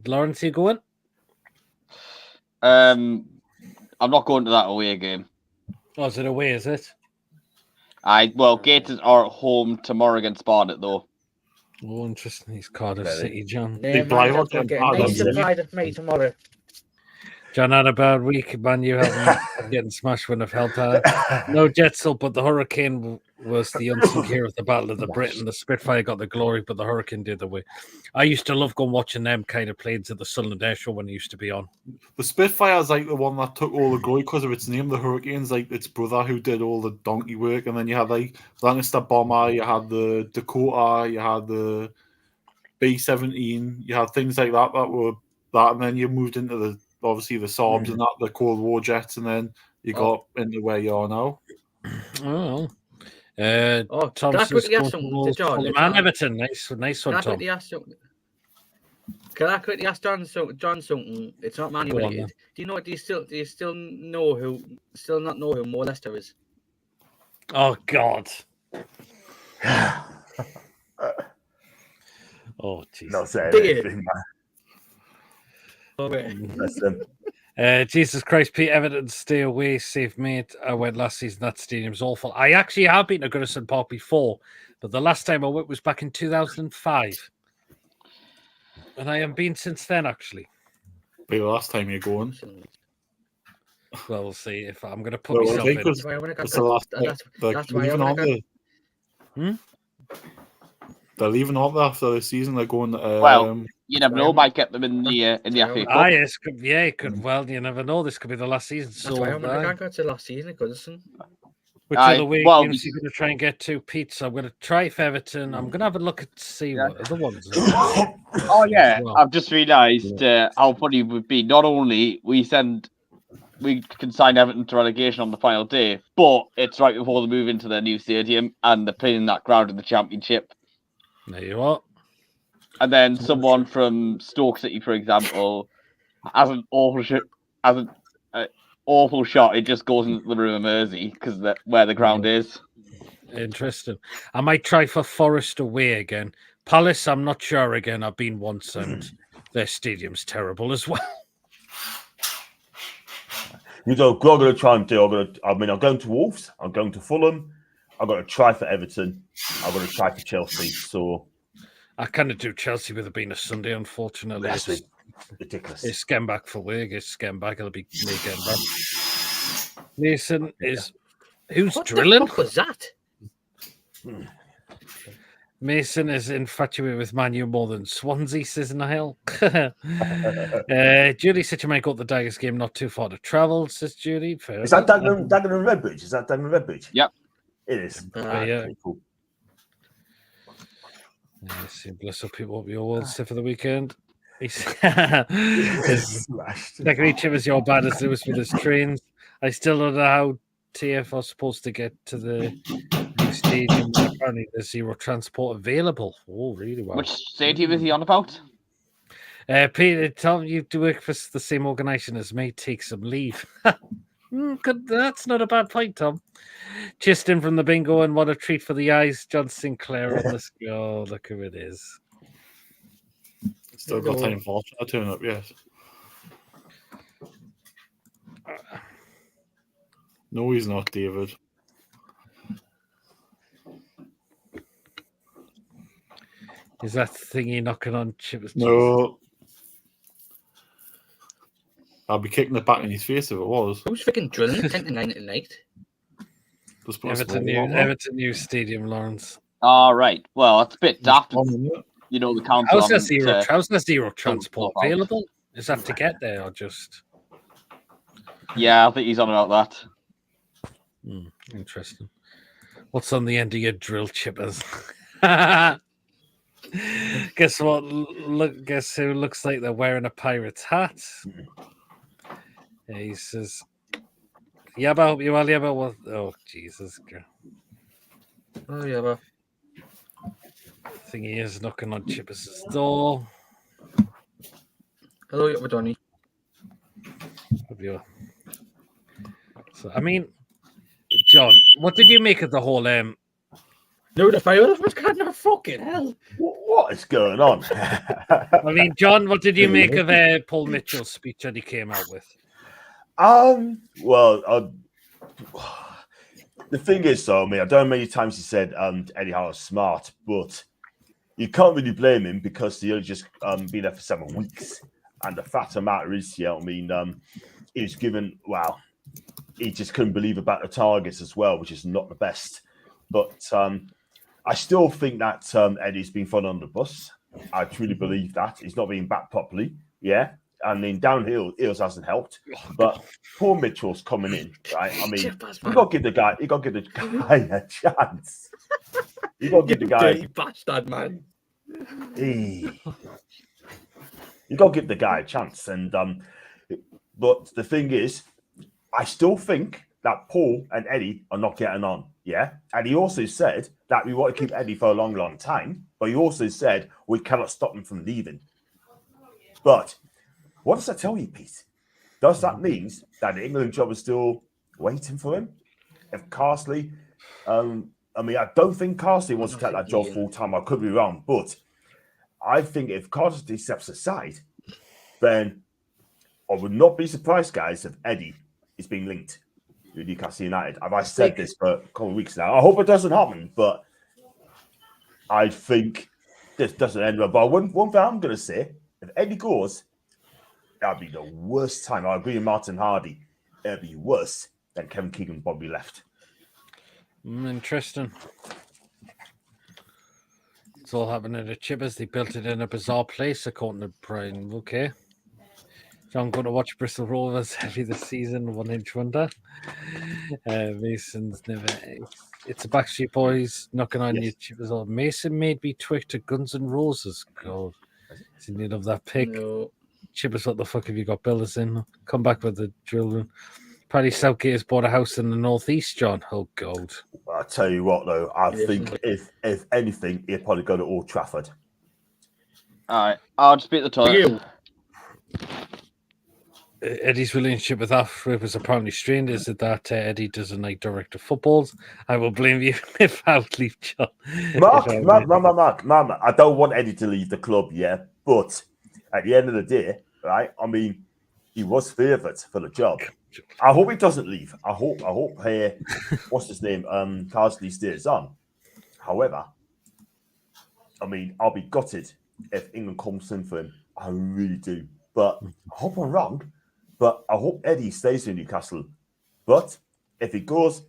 Lawrence, you going? I'm not going to that away game. Oh, is it away, is it? Gators are at home tomorrow against Barnet, though. Oh, interesting. He's Cardiff City, John. Yeah, man, that's what get a nice surprise of me tomorrow. John had a bad week, man. You helped me getting smashed when I've helped her. No Jetzel, but the Hurricane was the unsung hero of the Battle of the Britain. The Spitfire got the glory, but the Hurricane did the way. I used to love going watching them kind of plays at the Sunderland Air Show when it used to be on. The Spitfire is like the one that took all the glory because of its name. The Hurricane's like its brother who did all the donkey work, and then you had like Lancaster Bomber, you had the Dakota, you had the B-17, you had things like that were that, and then you moved into the obviously the Saabs and that, the Cold War jets, and then you got into where you are now. Oh, Thompson's going to John. Man, Everton, nice one, Tom. Can I quickly ask John something? It's not Man related. Do you still not know who Mo Lester is? Oh God. Oh Jesus. Not saying anything, Jesus Christ, Pete Everton, stay away, safe mate. I went last season. That stadium's awful. I actually have been to Goodison Park before, but the last time I went was back in 2005. And I haven't been since then, actually. Be the last time you're going. Well, we'll see if I'm going to put myself in. It's the last. That's why leaving on there. They're leaving off after the season. They're going. You never know. Might get them in the FA Cup. Ah, yes, it could. Well, you never know. This could be the last season. That's why I can't go to last season at Goodison. Which other way games are you going to try and get to, Pete? So I'm going to try for Everton. I'm going to have a look at see what other ones are. Oh, yeah. Well. I've just realised how funny it would be. Not only we can sign Everton to relegation on the final day, but it's right before they move into their new stadium and they're playing in that ground in the Championship. There you are. And then someone from Stoke City, for example, has an awful shot. It just goes into the River Mersey because where the ground is. Interesting. I might try for Forest away again. Palace, I'm not sure again. I've been once and their stadium's terrible as well. You know, what I'm going to try and do, I'm going to Wolves. I'm going to Fulham. I'm going to try for Everton. I'm going to try for Chelsea. So I kind of do Chelsea with it being a Sunday, unfortunately. That's ridiculous. It's getting back for work. It's getting back. It'll be me getting back. Mason is... Who's drilling? What was that? Mason is infatuated with Man U more than Swansea, says Niall. Judy said you might go to the Daggers game, not too far to travel, says Judy. Is that Dagenham and Redbridge? Is that Dagenham and Redbridge? Yep. It is. Yeah. Cool. Bless up people up your world for the weekend. Second each of us, you're bad as Lewis with his trains. I still don't know how TF are supposed to get to the new stadium. Apparently, there's zero transport available. Oh, really? Well. Which stadium is he on about? Peter, tell me you do work for the same organisation as me. Take some leave. That's not a bad point, Tom. Just in from the bingo, and what a treat for the eyes. John Sinclair on this. Oh, look who it is. Still got time for a turn up, yes. No, he's not, David. Is that thingy knocking on Chipper's? No. I'll be kicking it back in his face if it was. Who's freaking drilling 10 to 9 at night? Everton new stadium, Lawrence. All right. Well, it's a bit daft. You know, the council. How's there zero transport available? Is that to get there or just? Yeah, I think he's on about that. Interesting. What's on the end of your drill, Chippers? Guess what? Guess who looks like they're wearing a pirate's hat? Yeah, he says, "Yabba, hope you well, Yabba." Well, oh Jesus! Oh, Yabba. think he is knocking on Chippers' door. Hello, you're Donny. So, I mean, John, what did you make of the whole No, the fire was kind of fucking hell. What is going on? I mean, John, what did you make of Paul Mitchell's speech that he came out with? Well, the thing is, though, I mean, I don't know how many times he said Eddie Howe is smart, but you can't really blame him because he only just been there for 7 weeks. And the fact of the matter is, yeah, I mean, he was given, wow, he just couldn't believe about the targets as well, which is not the best. But I still think that Eddie's been thrown on the bus. I truly believe that. He's not being backed properly, yeah. I mean, downhill, Eels hasn't helped. But Paul Mitchell's coming in, right? I mean, you got to give the guy a chance. You got to give the guy... Dirty bastard, man. You got to give the guy a chance. And but the thing is, I still think that Paul and Eddie are not getting on, yeah? And he also said that we want to keep Eddie for a long, long time, but he also said we cannot stop him from leaving. But what does that tell you, Pete? Does that mean that the England job is still waiting for him? If Carsley, I mean, I don't think Carsley wants to take that job full time. I could be wrong, but I think if Carsley steps aside, then I would not be surprised, guys, if Eddie is being linked with Newcastle United. Have I said this for a couple of weeks now? I hope it doesn't happen, but I think this doesn't end well. But one thing I'm going to say, if Eddie goes, that'd be the worst time. I agree with Martin Hardy. It'd be worse than Kevin Keegan Bobby left. Interesting. It's all happening at Chippers. They built it in a bizarre place, according to Brian. Okay. John going to watch Bristol Rovers every this season, 1 inch wonder. Mason's never. It's the Backstreet Boys knocking on your Chippers. Mason made me twig to Guns N' Roses. God, is in need of that pick. No. Chippers, what the fuck have you got builders in? Come back with the children. Paddy Southgate has bought a house in the northeast, John. Oh, God. I'll tell you what, though. I think if anything, he'd probably go to Old Trafford. All right. I'll just beat the toilet. Eddie's relationship with Alfred was apparently strained. Is it that Eddie doesn't like director footballs? I will blame you if I would leave John. Mark, I don't want Eddie to leave the club, yeah, but at the end of the day, right, I mean, he was favoured for the job. I hope he doesn't leave. I hope what's his name? Carsley stays on. However, I mean, I'll be gutted if England comes in for him. I really do. But I hope I'm wrong. But I hope Eddie stays in Newcastle. But if he goes,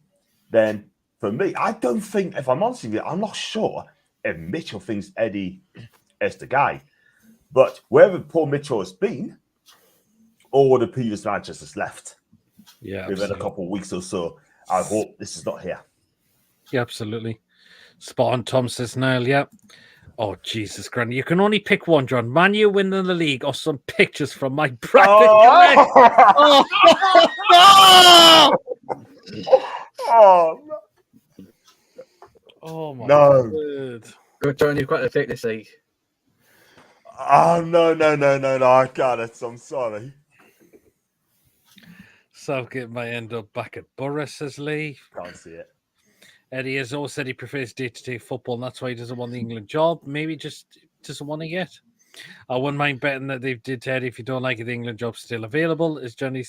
then for me, I don't think, if I'm honest with you, I'm not sure if Mitchell thinks Eddie is the guy. But wherever Paul Mitchell has been, or the previous managers has left, within a couple of weeks or so, I hope this is not here. Yeah, absolutely. Spot on, Tom says, Niall, yeah. Oh, Jesus, Granny. You can only pick one, John. Man U winning the league or some pictures from my bracket. Oh my God. Good, John, you've got to take this league. Oh, no. I got it. I'm sorry. Southgate might end up back at Borough, says Lee. Can't see it. Eddie has always said he prefers day-to-day football, and that's why he doesn't want the England job. Maybe just doesn't want to get. I wouldn't mind betting that they did, Eddie. If you don't like it, the England job's still available. It's Johnny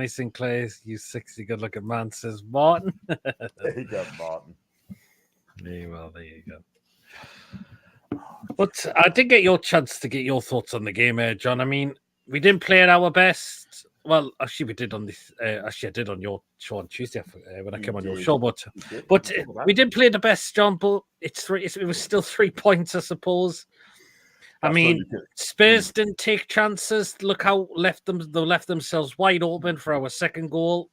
Sinclair, you 60 good-looking man, says Martin. There you go, Martin. Yeah, well, there you go. But I did get your chance to get your thoughts on the game, John. I mean, we didn't play at our best. Well, actually, we did on this. Actually, I did on your show on Tuesday when I came on your show. But we didn't play the best, John. But it was still 3 points, I suppose. I mean, Spurs didn't take chances. Look how they left themselves wide open for our second goal,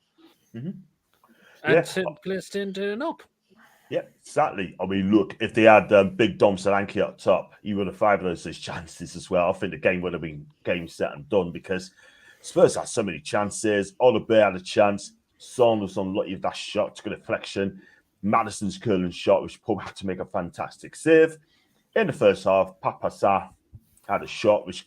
and players didn't turn up. Yeah, exactly. I mean, look, if they had Big Dom Solanke up top, he would have fired those chances as well. I think the game would have been game set and done because Spurs had so many chances. Oliver had a chance. Son was unlucky with that shot, took a deflection. Madison's curling shot, which probably had to make a fantastic save. In the first half, Papasa had a shot which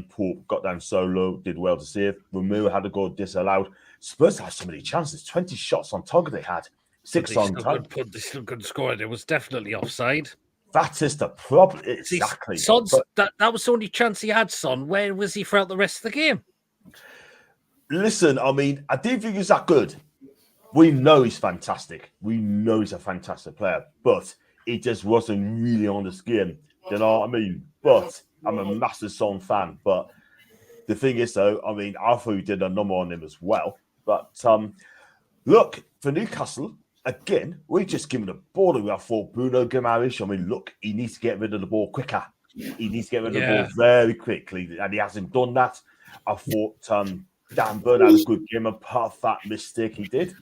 Paul got down solo, did well to save. Ramu had a goal disallowed. Spurs had so many chances, 20 shots on target they had, 6 on target. They still couldn't score it. It was definitely offside. That is the problem. Exactly. That was the only chance he had, Son. Where was he throughout the rest of the game? Listen, I mean, I didn't think he was that good. We know he's fantastic. We know he's a fantastic player, but he just wasn't really on the skin. You know what I mean? But I'm a massive Son fan. But the thing is, though, I mean, I thought we did a number on him as well. But look, for Newcastle, again, we're just giving the ball away. I thought Bruno Guimaraes, I mean, look, he needs to get rid of the ball quicker. He needs to get rid of the ball very quickly, and he hasn't done that. I thought Dan Burn had a good game apart from that mistake he did.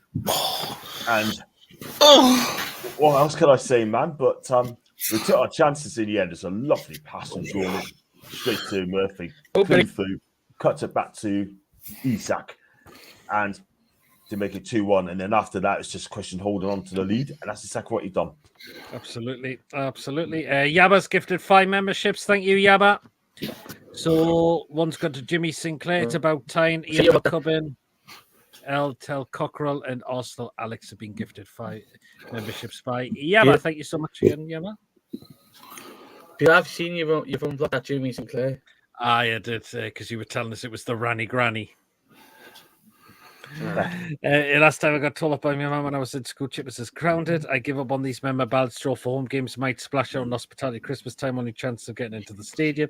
And what else can I say, man? But we took our chances in the end. It's a lovely pass and drawn in straight to Murphy. Fufu cuts it back to Isak. And to make it 2-1, and then after that, it's just a question holding on to the lead, and that's exactly what he's done. Absolutely. Yaba's gifted 5 memberships. Thank you, Yaba. So one's gone to Jimmy Sinclair. It's about time. Ian McCubbin, Tel Cockrell, and Arsenal Alex have been gifted 5 memberships by Yaba. Thank you so much again, Yaba. I've seen you've unblocked that Jimmy Sinclair. I did, because you were telling us it was the Ranny Granny. Last time I got told up by my mum when I was in school, Chippers is grounded. I give up on these member ballots. Draw for home games might splash out on hospitality Christmas time. Only chance of getting into the stadium.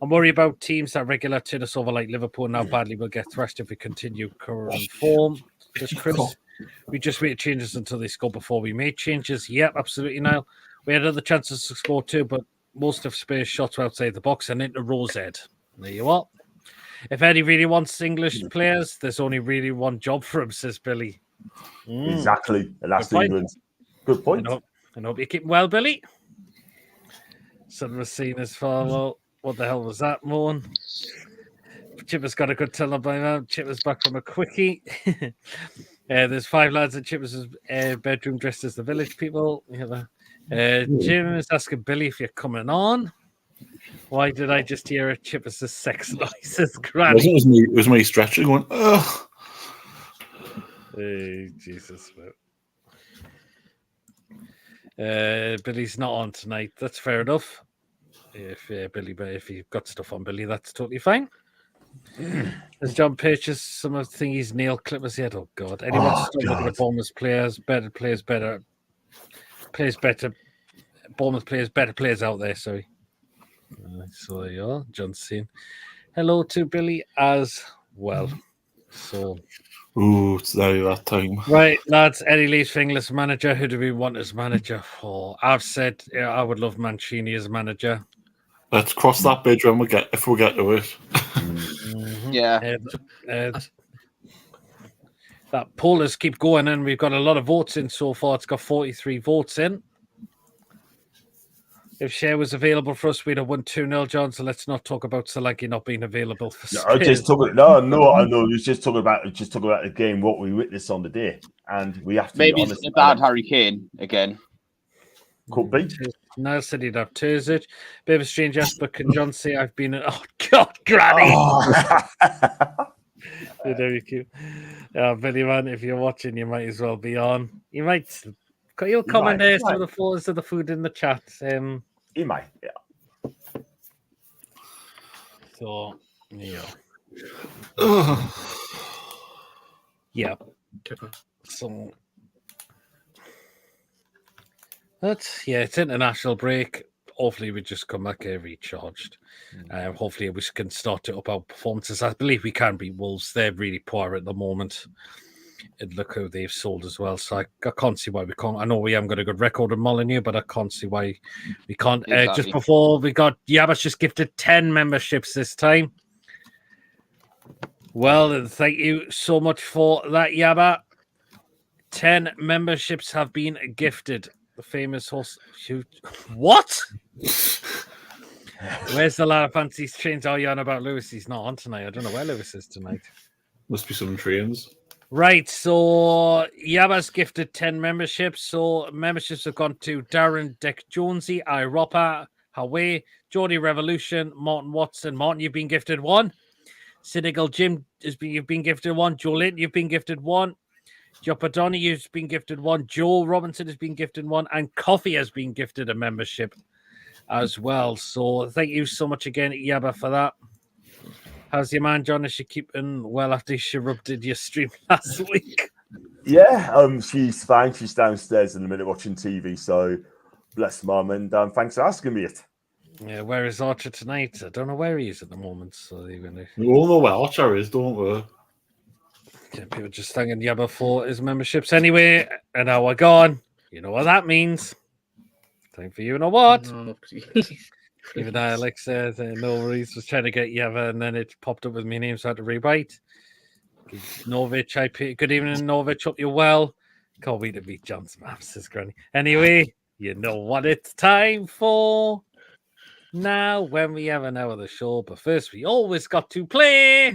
I'm worried about teams that regular turn us over like Liverpool. Now badly we'll get thrashed if we continue current form. Just Chris, we just made changes until they score before we made changes. Yep, absolutely. Now we had other chances to score too, but most of Spurs shots were outside the box and into Rose Ed. There you are. If Eddie really wants English players, there's only really one job for him, says Billy. Exactly. And that's England. Good point. I hope you keep well, Billy. Son was seen as far. Well, what the hell was that, Moan? Chipper's got a good tell by now. Chipper's back from a quickie. There's 5 lads in Chipper's bedroom dressed as the village people. Jim is asking Billy if you're coming on. Why did I just hear a chip as a sex noise? It was me stretching, going, ugh. Hey, Jesus. Billy's not on tonight. That's fair enough. If you've got stuff on Billy, that's totally fine. Has John purchased some of the thingies Neil Clippers yet? Oh, God. Anyone still looking at Bournemouth players, better. Bournemouth players, better players out there, sorry. So there you are, John saying hello to Billy as well. So, it's nearly that time. Right, lads, Eddie leaves for English manager. Who do we want as manager for? I've said I would love Mancini as manager. Let's cross that bridge when we get to it. Yeah. That poll is keep going, and we've got a lot of votes in so far. It's got 43 votes in. If Shea was available for us, we'd have won 2-0, John. So let's not talk about Solanke not being available for Spain. I know. You're just talking about the game, what we witnessed on the day, and we have to maybe be it's a bad Harry Kane again. Could be. Niall said he'd have Terzic. Bit of a strange ask, but can John say I've been? Oh God, Granny! Very cute. Billy man, if you're watching, you might as well be on. You'll comment there some of the photos of the food in the chat. He might, yeah. So, yeah. So, it's international break. Hopefully, we just come back here recharged. Hopefully, we can start to up our performances. I believe we can beat Wolves. They're really poor at the moment. And look who they've sold as well. So I can't see why we can't. I know we haven't got a good record with Molineux, but I can't see why we can't. Exactly. Just before we got Yabba's just gifted 10 memberships this time. Well, and thank you so much for that, Yabba. 10 memberships have been gifted. The famous horse. What? Where's the lad of fancies trains? Oh, you're on about Lewis. He's not on tonight. I don't know where Lewis is tonight. Must be some trains. Right, so Yabba's gifted 10 memberships. So memberships have gone to Darren Deck Jonesy, Iropa, Hawaii, Geordie Revolution, Martin Watson. Martin, you've been gifted 1. Senegal Jim, you've been gifted 1. Joe Linton, you've been gifted 1. Jopadoni, you've been gifted 1. Joel Robinson has been gifted 1. And Coffee has been gifted a membership as well. So thank you so much again, Yaba, for that. How's your man, John? Is she keeping well after she erupted your stream last week? Yeah, she's fine. She's downstairs in a minute watching TV. So bless mum, and thanks for asking me it. Yeah, where is Archer tonight? I don't know where he is at the moment. So you're gonna... We all know where Archer is, don't we? Yeah, people just thanking Yaba for his memberships anyway. An hour gone. You know what that means. Time for you know what. No, Even Alex said no worries, was trying to get Yava and then it popped up with my name, so I had to rewrite. Novich, good evening, Novich. Hope you're well. Can't wait to meet John's map, says Granny. Anyway, you know what it's time for now when we have an hour of the show. But first, we always got to play.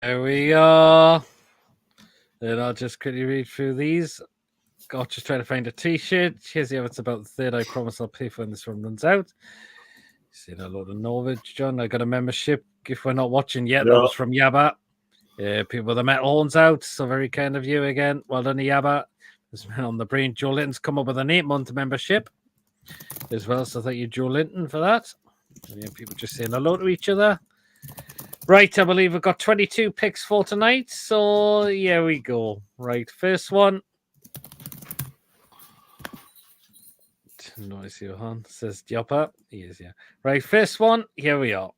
There we are. Then I'll just quickly read through these. Got just trying to find a t-shirt. Here's the it's about the third. I promise I'll pay for when this one runs out. Seen a lot of Norwich, John. I got a membership. If we're not watching yet, that was from Yaba. People with the metal horns out. So very kind of you again. Well done, Yaba. This man on the brain. Joe Linton's come up with an 8-month membership as well. So thank you, Joe Linton, for that. And people just saying hello to each other. Right, I believe we've got 22 picks for tonight. So, here we go. Right, first one. Noisy Johan says Joppa. He is, yeah. Right, first one. Here we are.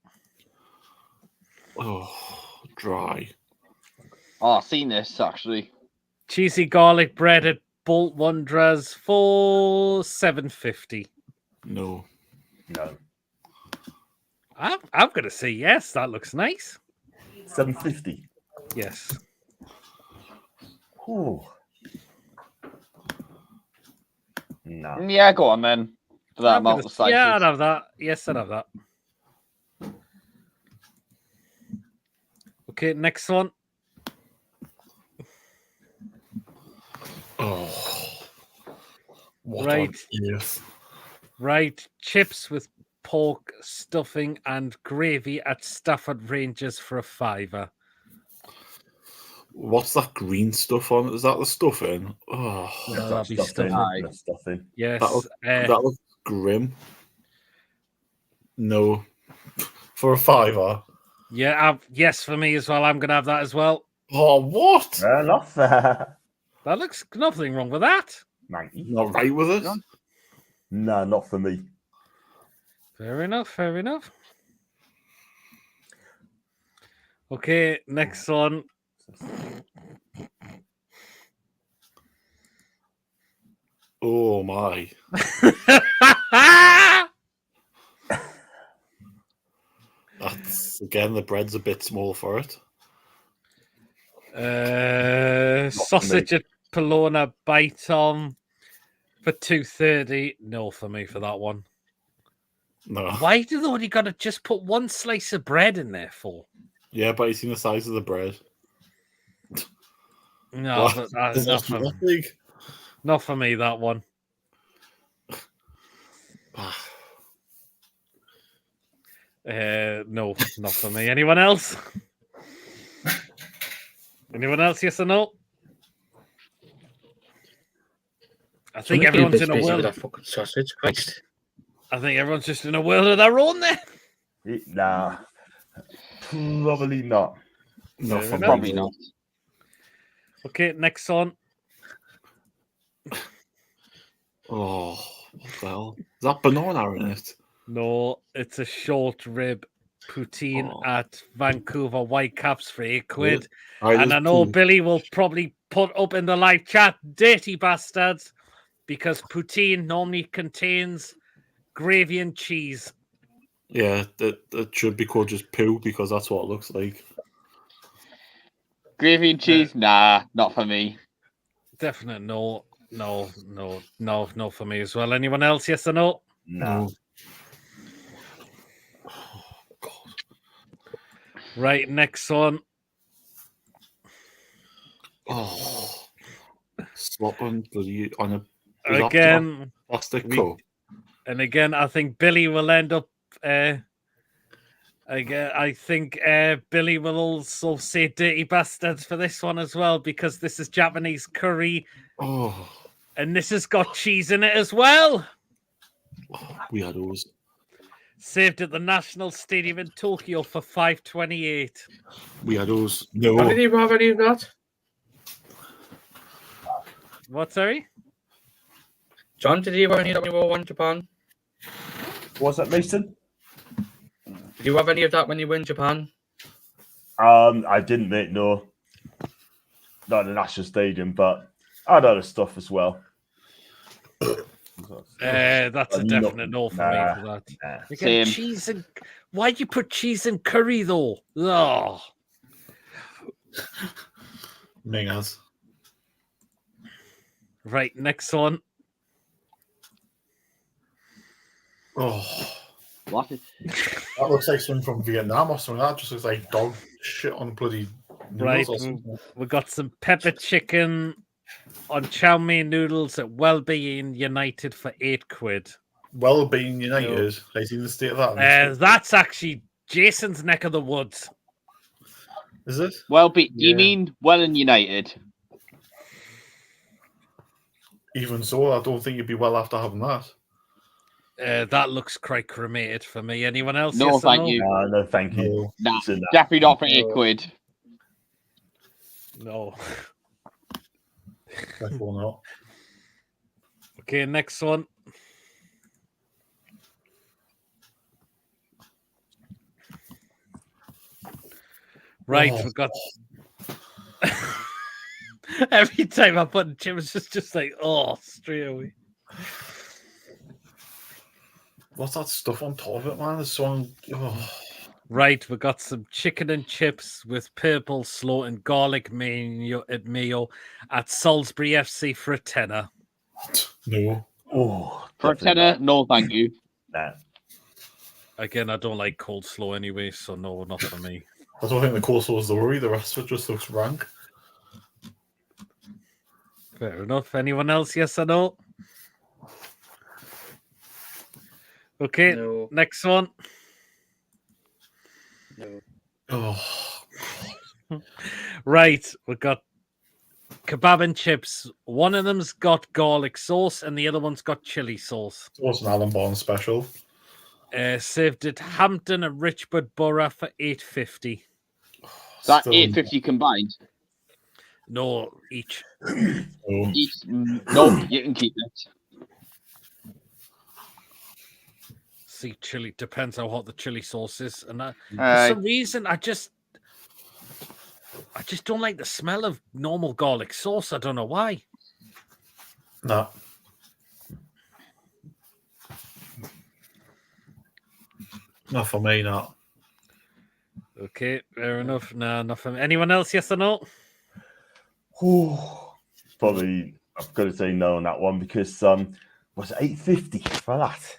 Oh, dry. Oh, I've seen this, actually. Cheesy garlic bread at Bolt Wanderers for $7.50. No. I'm going to say yes. That looks nice. $7.50. Yes. Ooh. No. Yeah, go on then. For that amount of slices. Yeah, I'd have that. Yes, I'd have that. Okay, next one. Oh. What Right. Yes. Right. Chips with pork stuffing and gravy at Stafford Rangers for a $5. What's that green stuff on? Is that the stuffing? Oh, that'll be stuffing. Yes. That looks grim. No. For a $5. Yeah, yes, for me as well. I'm going to have that as well. Oh, what? Fair enough. That looks nothing wrong with that. Not right with it? No, not for me. Fair enough, fair enough. Okay, next one. Oh my! That's again the bread's a bit small for it. Sausage at Polona Bitom for $2.30. No for me for that one. No. Why do they only got to just put one slice of bread in there for? Yeah, but you seen the size of the bread. No, not for me, that one. No, not for me. Anyone else? Anyone else, yes or no? I think everyone's in a world. That fucking sausage, Christ. I think everyone's just in a world of their own there. Nah, probably not. No, Probably not. Okay, next one. Oh, what the hell? Is that banana in it? No, it's a short rib poutine at Vancouver Whitecaps for £8. Right, and I know Billy will probably put up in the live chat, dirty bastards, because poutine normally contains gravy and cheese. Yeah, that should be called just poo because that's what it looks like. Gravy and cheese? Nah, not for me. Definite no for me as well. Anyone else, yes or no? No. Oh, God. Right, next one. Oh, slopping bloody on a Again, plastic cup. And again, I think Billy will end up. I think Billy will also say "dirty bastards" for this one as well because this is Japanese curry. Oh, and this has got cheese in it as well. We had those. Saved at the National Stadium in Tokyo for $5.28. We had those. No. What did he have any of that? What, sorry? John, did you have any of that when you were in Japan? What's that, Mason? Did you have any of that when you were in Japan? I didn't, mate, no. Not at the National Stadium, but I had other stuff as well. That's a definite no for me for that. Again, cheese and why'd you put cheese in curry though? Oh. Mingers. Right, next one. Oh, what? That looks like something from Vietnam or something. That just looks like dog shit on bloody right. We got some pepper chicken on chow mein noodles at Wellbeing United for £8. Wellbeing United. I see the state of that. That's actually Jason's neck of the woods. Is it? You mean Welland United? Even so, I don't think you'd be well after having that. That looks quite cremated for me. Anyone else? No, yes thank you. No, thank you. Nah, definitely not for £8. No. Definitely not. Okay, next one. Right, we've got. Every time I put Jim, it's just like, straight away. What's that stuff on top of it, man? There's some. Right, we got some chicken and chips with purple slaw and garlic mayo at Salisbury FC for £10. No. Oh, for £10? No, thank you. Nah. Again, I don't like coleslaw anyway, so no, not for me. I don't think the coleslaw is the worry. The rest of it just looks rank. Fair enough. Anyone else? Yes or no? Okay, No. Next one. No. Oh. Right, we've got kebab and chips. One of them's got garlic sauce and the other one's got chili sauce. What's an Alan Barnes special? Saved at Hampton and Richmond Borough for $8.50. Is that $8.50 combined? No, each. Oh. Each? No, you can keep it. See, chili depends how hot the chili sauce is, and for some reason I just don't like the smell of normal garlic sauce. I don't know why. No. Not for me, not. Okay, fair enough. No, not for me. Anyone else? Yes or no? Probably, I've got to say no on that one because was it $8.50 for that?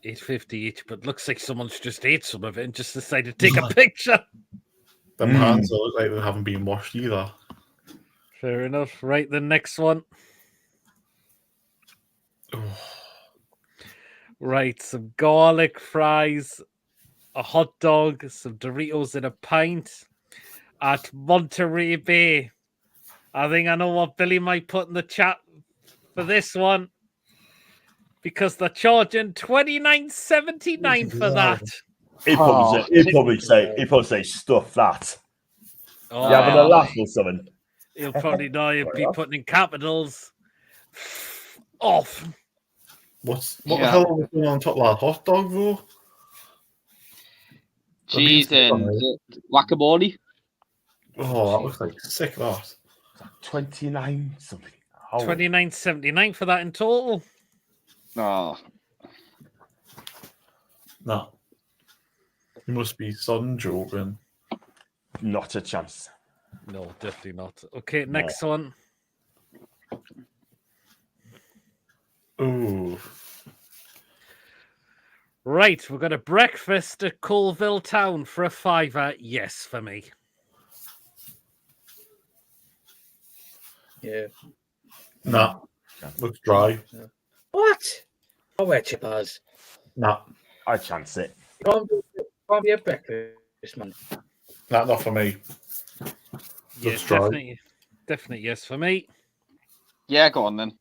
$8.50 each, but looks like someone's just ate some of it and just decided to take a picture. Them hands look like they haven't been washed either. Fair enough. Right, the next one. Right, some garlic fries, a hot dog, some Doritos in a pint at Monterey Bay. I think I know what Billy might put in the chat for this one because they're charging $29.79 for that. He'd probably say stuff that. Oh, You having a laugh or something? He'll probably know he'll be putting in capitals. Off. What the hell are we putting on top of that hot dog, though? Cheese and guacamole. Oh, that looks like sick, that. 29 something. Oh. $29.79 for that in total. Oh. No. You must be son joking. Not a chance. No, definitely not. Okay, next one. Ooh. Right, we've got a breakfast at Colville Town for a $5. Yes, for me. Yeah. Nah. Looks dry. What? Oh, where chippers? Nah. I chance it. Can't be a breakfast, man. Nah, not for me. Yeah, Looks dry. Definitely yes for me. Yeah, go on then.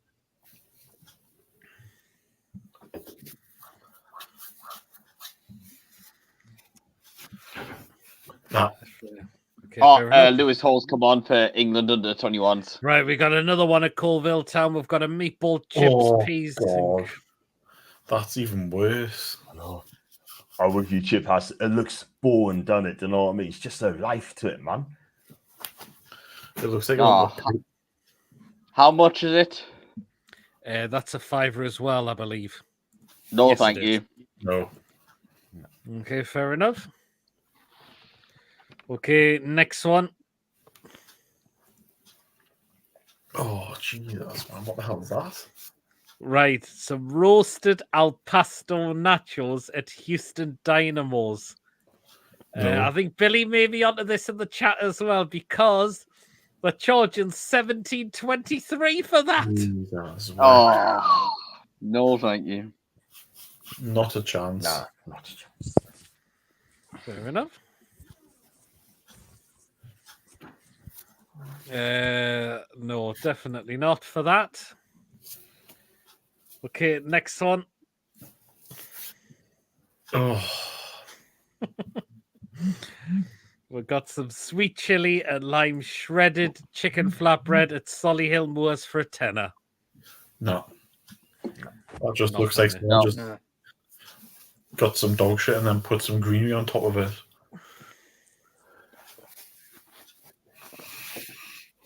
Nah. Okay, Lewis Hall's come on for England under 21s. Right, we got another one at Colville Town. We've got a meatball, chips, peas. God. That's even worse. I know. I'm with you, Chip. It looks boring, doesn't it? Do you know what I mean? It's just no life to it, man. It looks like How much is it? That's a $5 as well, I believe. No, Yes, thank it you. is. No. Okay, fair enough. Okay, next one. Oh, Jesus, man. What the hell is that? Right, some roasted al pastor nachos at Houston Dynamos. No. I think Billy may be onto this in the chat as well because they're charging $17.23 for that. Jesus, Oh, no, thank you. Not a chance. Nah, not a chance. Fair enough. No, definitely not for that. Okay, next one. Oh. We've got some sweet chili and lime shredded chicken flatbread at Solihull Moors for a $10. No. That just Not looks for like me. someone just got some dog shit and then put some greeny on top of it.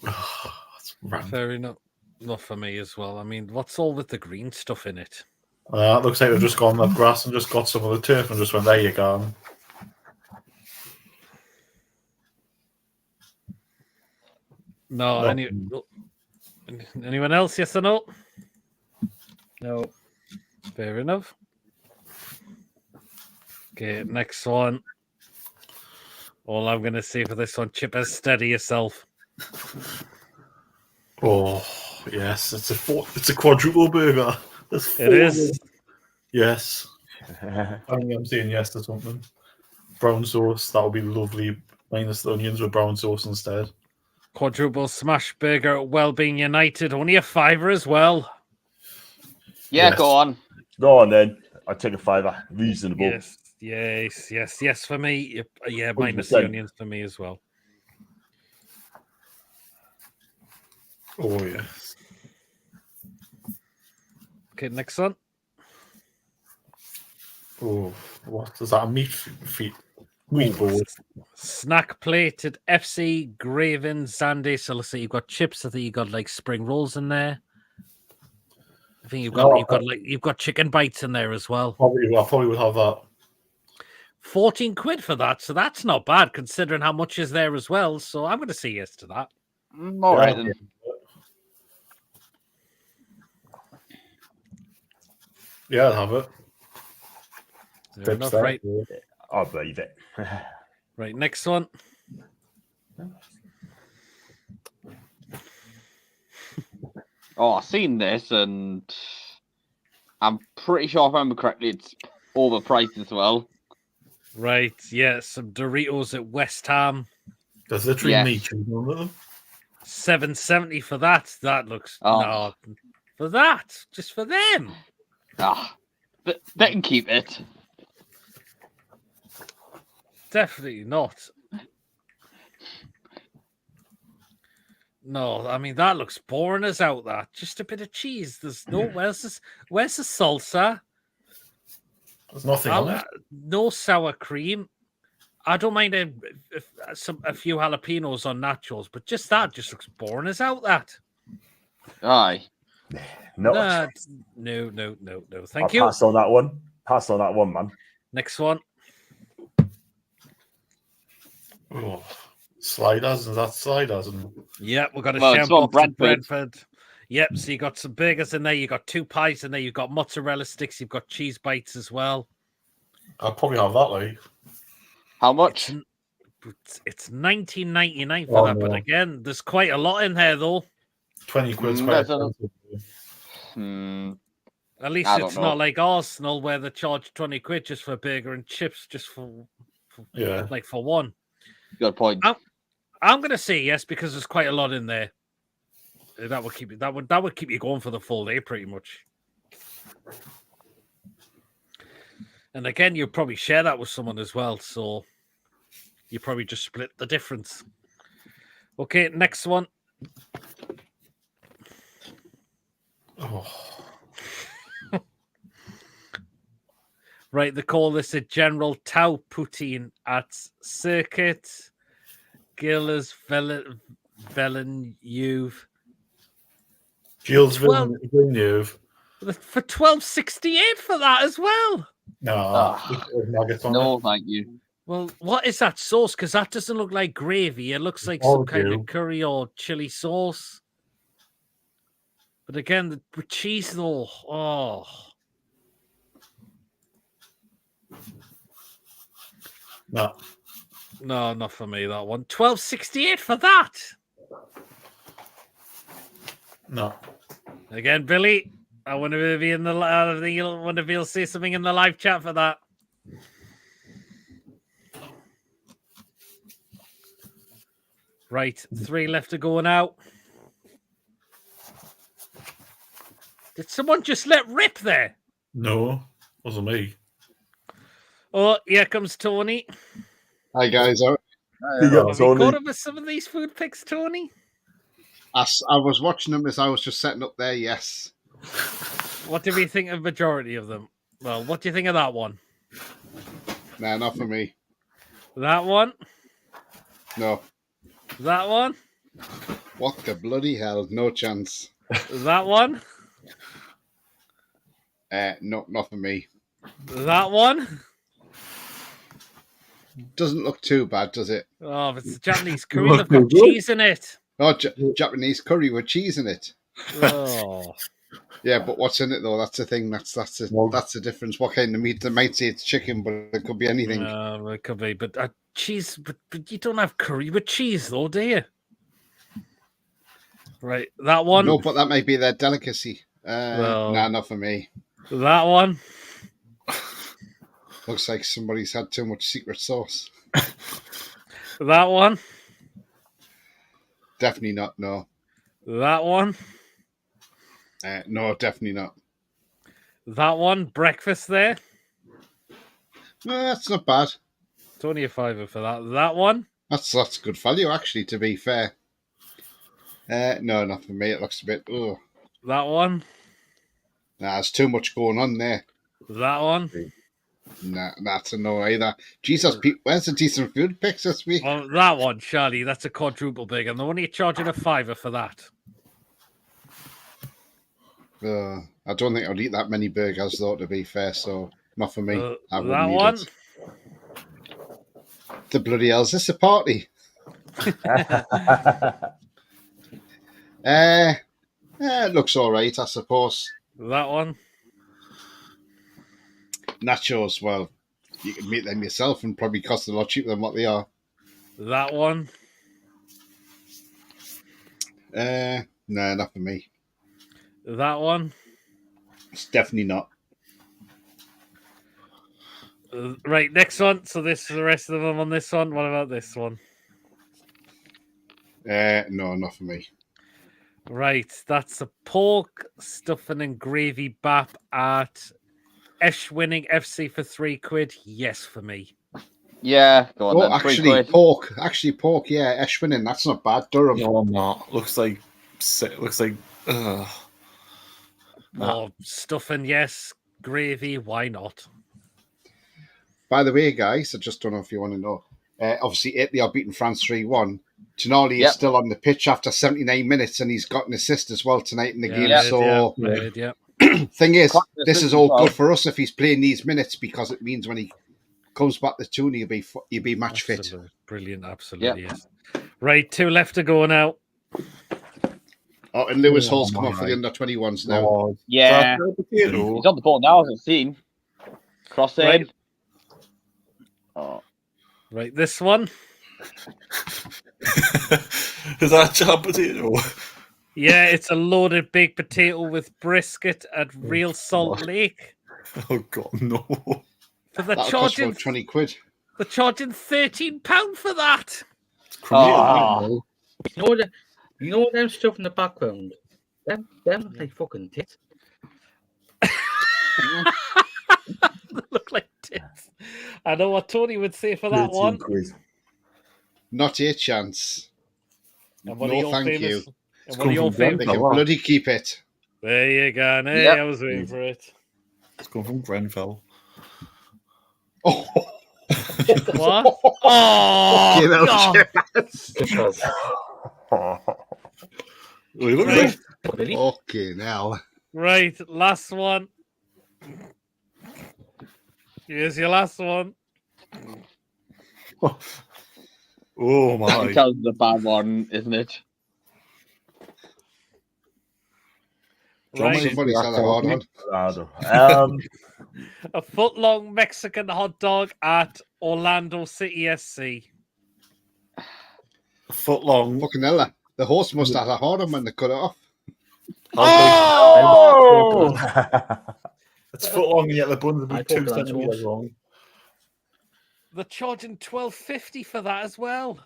That's random. Fair enough. Not for me as well. I mean, what's all with the green stuff in it? It looks like they've just gone on the grass and just got some of the turf and just went, there you go. No, anyone else? Yes or no? No. Fair enough. Okay, next one. All I'm going to say for this one, Chipper, steady yourself. Oh, yes. It's a quadruple burger. It is. Yes. I'm saying yes to something. Brown sauce, that would be lovely. Minus the onions with brown sauce instead. Quadruple smash burger at Wellbeing United. Only a $5 as well. Yeah, Yes. go on. Go on then. I take a $5. Reasonable. Yes for me. Yeah, minus the onions for me as well. Oh, yes. Okay, next one. Oh, what is that? A meatball. Snack plate at FC Graven Zande. So let's say you've got chips. I think you've got like spring rolls in there. I think you've got chicken bites in there as well. I probably would have that. 14 quid for that. So that's not bad considering how much is there as well. So I'm going to say yes to that. All right then. Yeah, I'll have it. Fair enough, right? I believe it. Right, next one. Oh, I've seen this, and I'm pretty sure if I remember correctly, it's overpriced as well. Right, yeah, some Doritos at West Ham. There's literally me choosing one of them. $7.70 for that. That looks no for that, just for them. But they can keep it. Definitely not. No, I mean that looks boring as out. That just a bit of cheese. There's no where's the salsa? There's nothing on it. No sour cream. I don't mind a few jalapenos on nachos, but just that just looks boring as out. That. Aye. No. No. Thank you. Pass on that one. Pass on that one, man. Next one. Oh, sliders, is that sliders? And... Yeah, we've got a shampoo Brentford. Yep, so you got some burgers in there, you got 2 pies in there, you got mozzarella sticks, you've got cheese bites as well. I'll probably have that, like. How much? It's $19.99 for that, but again, there's quite a lot in here though. 20 quid's quite expensive. At least it's not like Arsenal where they charge 20 quid just for a burger and chips just for one. Good point. I'm gonna say yes because there's quite a lot in there. That would keep you going for the full day pretty much. And again, you'll probably share that with someone as well, so you probably just split the difference. Okay, next one. Right, they call this a General Tau Poutine at Circuit Gilles Villeneuve. Gilles Villeneuve. For $12.68 for that as well. No, no, thank you. Well, what is that sauce? Because that doesn't look like gravy. It looks like some kind of curry or chili sauce. But again, the cheese though. Oh. No, not for me. That one. $12.68 for that. No. Again, Billy. I want to be in the. I think you'll want to be able to say something in the live chat for that. Right, 3 left to go now. Did someone just let rip there? No, wasn't me. Oh, here comes Tony. Hi guys. Have you got him with some of these food picks, Tony? I was watching them as I was just setting up there. Yes. What do we think of majority of them? Well, what do you think of that one? Nah, not for me. That one? No. That one? What the bloody hell? No chance. That one? No, not for me. That one? Doesn't look too bad, does it? Oh, it's the Japanese curry. They've got cheese in it. Oh, Japanese curry with cheese in it. Oh. Yeah, but what's in it though? That's the thing. That's the difference. What kind of meat? They might say it's chicken, but it could be anything. It could be, but cheese. But you don't have curry with cheese, though, do you? Right, that one. No, but that might be their delicacy. Nah, not for me. That one. Looks like somebody's had too much secret sauce. That one. Definitely not. No. That one. No, definitely not. That one. Breakfast there. No, that's not bad. It's only a $5 for that. That one. That's good value, actually, to be fair. No, not for me. It looks a bit. Ugh. That one. Nah, there's too much going on there. That one. Nah, that's a no either. Jesus, Pete, where's the decent food picks this week? Well, that one, Charlie, that's a quadruple big, and they're only charging a $5 for that. I don't think I'd eat that many burgers, though, to be fair, so not for me. That one. The bloody hell's this a party? It looks all right, I suppose. That one. Nachos, well, you can make them yourself and probably cost a lot cheaper than what they are. That one. No, not for me. That one. It's definitely not. Right, next one. So this is the rest of them on this one. What about this one? No, not for me. Right, that's a pork stuffing and gravy bap at Esh winning FC for £3. Yes, for me. Yeah, go on Oh, then. actually, pork. Actually, pork. Yeah, Eshwinin. That's not bad. Durham. No, I'm not. Looks like. More stuffing, yes. Gravy, why not? By the way, guys, I just don't know if you want to know. Obviously, Italy are beating France 3-1. Tonali is still on the pitch after 79 minutes, and he's got an assist as well tonight in the game. So, thing is, this is all good for us if he's playing these minutes, because it means when he comes back to tune, he'll be match fit. Brilliant, absolutely. Yes. Right, 2 left to go now. Oh, and Lewis Hall's come off for the under-21s now. Oh, yeah. He's on the ball now, as I've seen. Cross in. Right. Oh. Right, this one. Is that a jam potato? Yeah, it's a loaded baked potato with brisket at Real Salt Lake. Oh, God, no. For the That'll charging cost about £20. They're charging £13 for that. Oh. You know them stuff in the background? Them look like fucking tits. They look like tits. I know what Tony would say for that one. Not a chance. No, thank you. And what are your They can bloody keep it. There you go. Hey, I was waiting for it. It's come from Grenfell. Oh. What? Oh, God. Okay, now. Right, last one. Here's your last one. Oh my! That the bad one, isn't it? Right. Somebody's had a hard one. A foot-long Mexican hot dog at Orlando City SC. A foot long. Fucking hell, the horse must have had a hard one when they cut it off. Oh! It's foot long, yet the buns would be 2 centimeters long. They're charging $12.50 for that as well.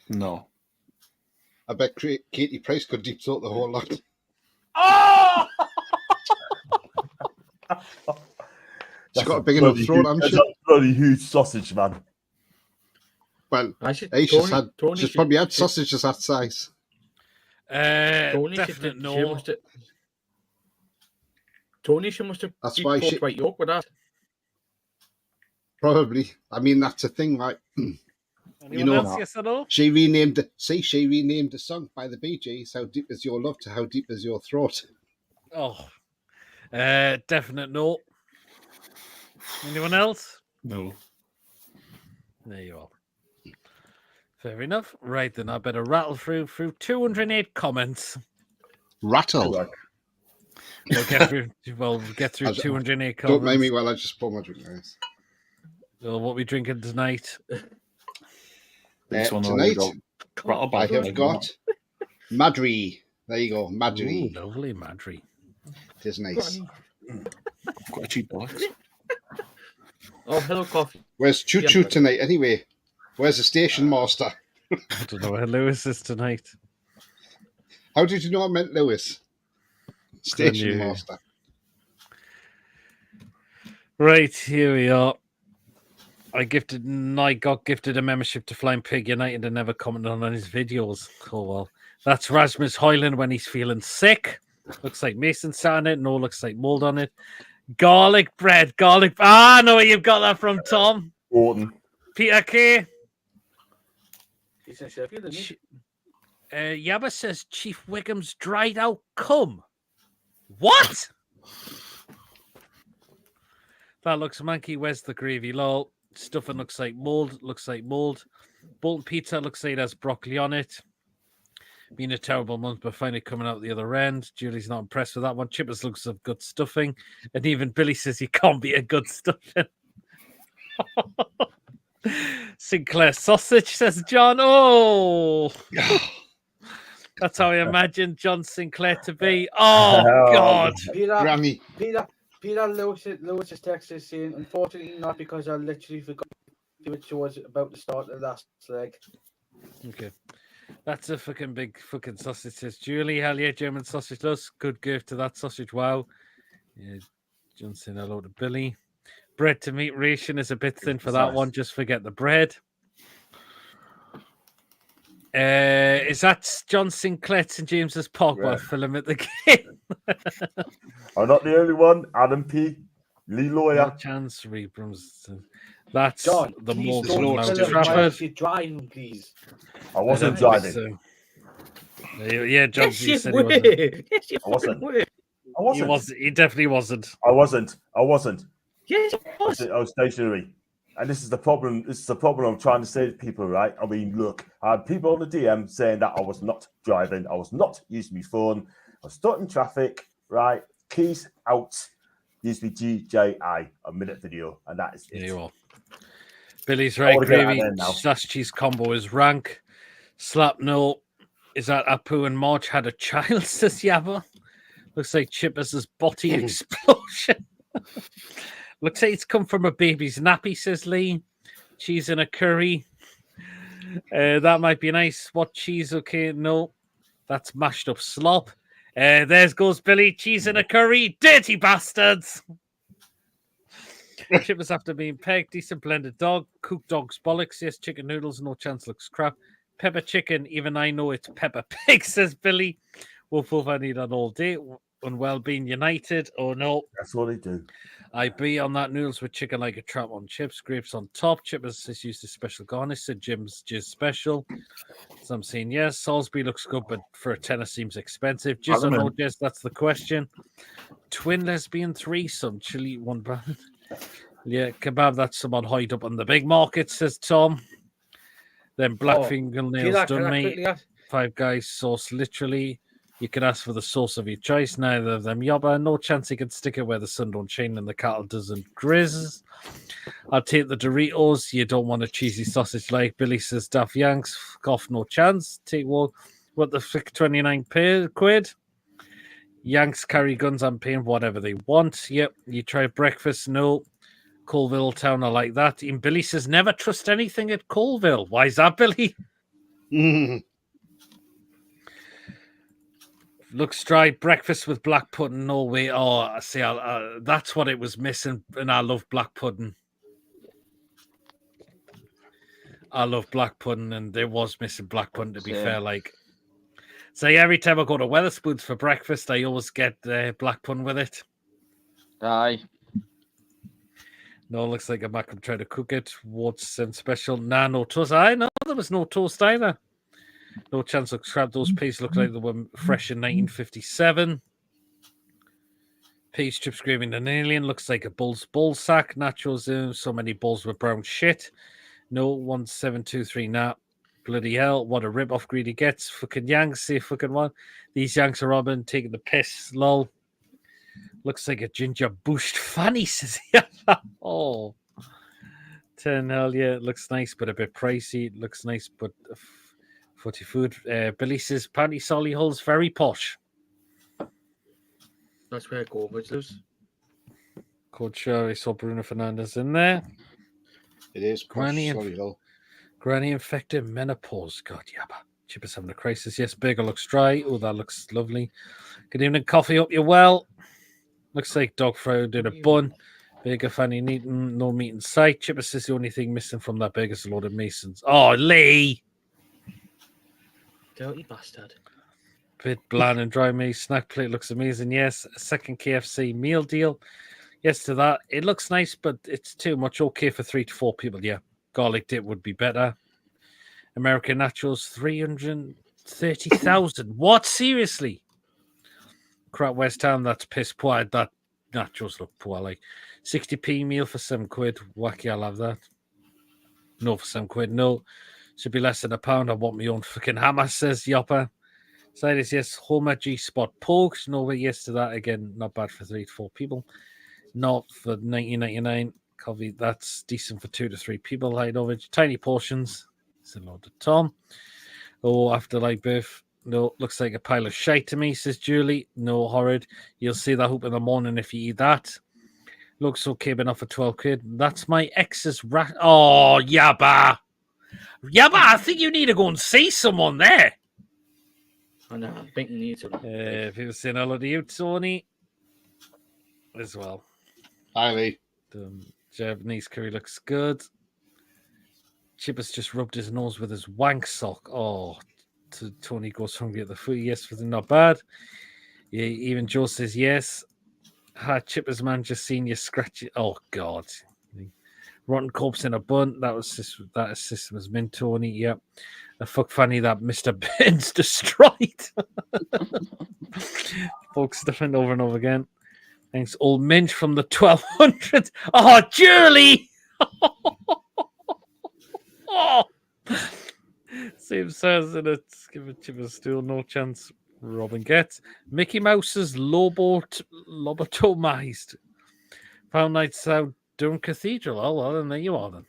No. I bet Katie Price could deep throat the whole lot. Oh! She's got a big enough throat, hasn't she? That's a bloody huge sausage, man. Well, she's probably had sausages that size. Definitely no. Tony, she must have. That's why she. Right York with that. Probably. I mean, that's a thing, right? Anyone else, yes or no? She renamed the song by the Bee Gees. How deep is your love to how deep is your throat? Oh, definite no. Anyone else? No. There you are. Fair enough. Right then, I better rattle through 208 comments. Rattle. We'll get through 208 comments. Don't mind me while I just pour my drink, guys. Well, what we drinking tonight? Tonight, I have got Madri. There you go, Madri. Ooh, lovely Madri. It is nice. I've got a cheap box. Oh, hello, coffee. Where's Choo Choo tonight, anyway? Where's the station master? I don't know where Lewis is tonight. How did you know I meant Lewis? Station master. Right, here we are. I got gifted a membership to Flying Pig United and never commented on his videos. Oh well. That's Rasmus Hoyland when he's feeling sick. Looks like Mason sat on it. No, looks like mold on it. Garlic bread. I know where you've got that from, Tom. Orton. Peter K. He's in Sheffield, isn't he? Yabba says Chief Wiggum's dried out cum. What? That looks manky. Where's the gravy? Lol. Stuffing looks like mold. Bolton pizza looks like it has broccoli on it. Been a terrible month, but finally coming out the other end. Julie's not impressed with that one. Chippers looks of good stuffing. And even Billy says he can't be a good stuffing. Sinclair sausage, says John. Oh, that's how I imagine John Sinclair to be. Oh, God. Peter Lewis's text is saying, unfortunately, not because I literally forgot which was about to start the last leg. Okay. That's a fucking big fucking sausage, says Julie. Hell yeah, German sausage does. Good gift to that sausage. Wow. Yeah, John saying hello to Billy. Bread to meat ration is a bit thin for that one. Just forget the bread. Is that John Sinclair and James's Pogba film at the game? I'm not the only one. Adam P. Lee Lawyer. No chance, Rebrams. That's John, the please more don't Trafford. you're driving, please. I wasn't driving. Yeah, John. Yes, you said were. Yes, you I wasn't. were. I wasn't. He definitely wasn't. I wasn't. Yes, it was. I was stationary. And this is the problem. This is the problem I'm trying to say to people, right? I mean, look, I had people on the DM saying that I was not driving. I was not using my phone. I was stuck in traffic, right? Keys out. Used me GJI, a minute video. And that is it. There you are. Billy's right. Gravy slash cheese combo is rank. Slap no. Is that Apu and Marge had a child, says Yabba? Looks like Chippers' body explosion. Looks like it's come from a baby's nappy, says Lee. Cheese in a curry. That might be nice. What cheese? Okay, no. That's mashed up slop. There goes Billy. Cheese in a curry. Dirty bastards. Chippers after being pegged. Decent blended dog. Cooked dog's bollocks. Yes, chicken noodles. No chance looks crap. Pepper chicken. Even I know it's pepper pig, says Billy. Wolf Wolf, I need that all day. Unwell being United. Oh, no. That's what they do. I be on that noodles with chicken like a trap on chips, grapes on top. Chippers is used to special garnish, said Jim's Jizz special. So I'm saying yes. Salisbury looks good, but for a tenner seems expensive. Jizz or no Jizz, that's the question. Twin lesbian threesome, chili one brand. Yeah, kebab, that's someone hide up on the big market, says Tom. Then black fingernails done me. Five Guys sauce, literally. You could ask for the sauce of your choice. Neither of them yobba. No chance he could stick it where the sun don't shine and the cattle doesn't grizz. I'll take the Doritos. You don't want a cheesy sausage like Billy says. Daft Yanks. Fuck off, no chance. Take what the frick, 29 quid. Yanks carry guns. I'm paying whatever they want. Yep. You try breakfast. No. Colville town. I like that. And Billy says never trust anything at Colville. Why is that, Billy? Looks dry. Breakfast with black pudding. No way. Oh, I see. That's what it was missing. And I love black pudding. I love black pudding, and there was missing black pudding, to be fair. Like, so every time I go to Wetherspoons for breakfast, I always get black pudding with it. Aye. No, looks like I'm back and trying to cook it. What's special? Nah, no toast. I know there was no toast either. No chance of crab. Those peas look like they were fresh in 1957. Peas, chips, gravy, and an alien. Looks like a bull's ball sack. Nachos, so many balls with brown shit. No, 1723. Nah. Bloody hell. What a rip-off Greedy gets. Fucking Yanks, say fucking one. These Yanks are robbing, taking the piss. Lol. Looks like a ginger booshed fanny, says he. Oh. 10, hell yeah. Looks nice, but a bit pricey. Looks nice, but... Footy food. Billy says Panty Solihull's very posh. That's where Gorbridge lives. Coach, I saw Bruno Fernandes in there. It is Granny infected menopause. God, yabba. Chipper's having a crisis. Yes, Burger looks dry. Oh, that looks lovely. Good evening, coffee up you well. Looks like dog fried in a bun. Burger fanny eaten, no meat in sight. Chipper says the only thing missing from that burger is a load of Masons. Oh, Lee! Dirty bastard. Bit bland and dry meat. Snack plate looks amazing. Yes. A second KFC meal deal. Yes to that. It looks nice, but it's too much. Okay for 3 to 4 people. Yeah. Garlic dip would be better. American nachos, 330,000. What? Seriously? Crap West Ham, that's piss poor. That nachos look poor. Like 60p meal for £7. Wacky, I'll have that. No for £7. No. Should be less than £1. I want my own fucking hammer, says Yopper. Silas, yes. Homer G-Spot Pokes. No, but yes to that. Again, not bad for 3 to 4 people. Not for 19.99. Covey, that's decent for 2 to 3 people. Light over. Tiny portions. It's a load of Tom. Oh, afterlife birth. No, looks like a pile of shite to me, says Julie. No, horrid. You'll see that hoop in the morning if you eat that. Looks okay, but not for £12. That's my ex's rat. Oh, Yabba. Yabba, I think you need to go and see someone there. I know, I think you need to. People saying hello to you, Tony, as well. Hi, Lee. The Japanese curry looks good. Chip has just rubbed his nose with his wank sock. Oh, Tony goes hungry at the food. Yes, not bad. Yeah, even Joe says yes. Chipper's man just seen you scratch it. Oh God, rotten corpse in a bun. That system was mint, Tony. Yep. A fuck funny that Mr. Ben's destroyed. Folks stuffing over and over again. Thanks, old Minch from the 1200s. Oh, Julie. Oh. Same says in it. Give it Chipper still no chance. Robin gets Mickey Mouse's lobotomized. Found Nights Out Durham Cathedral. Oh well, then there you are then.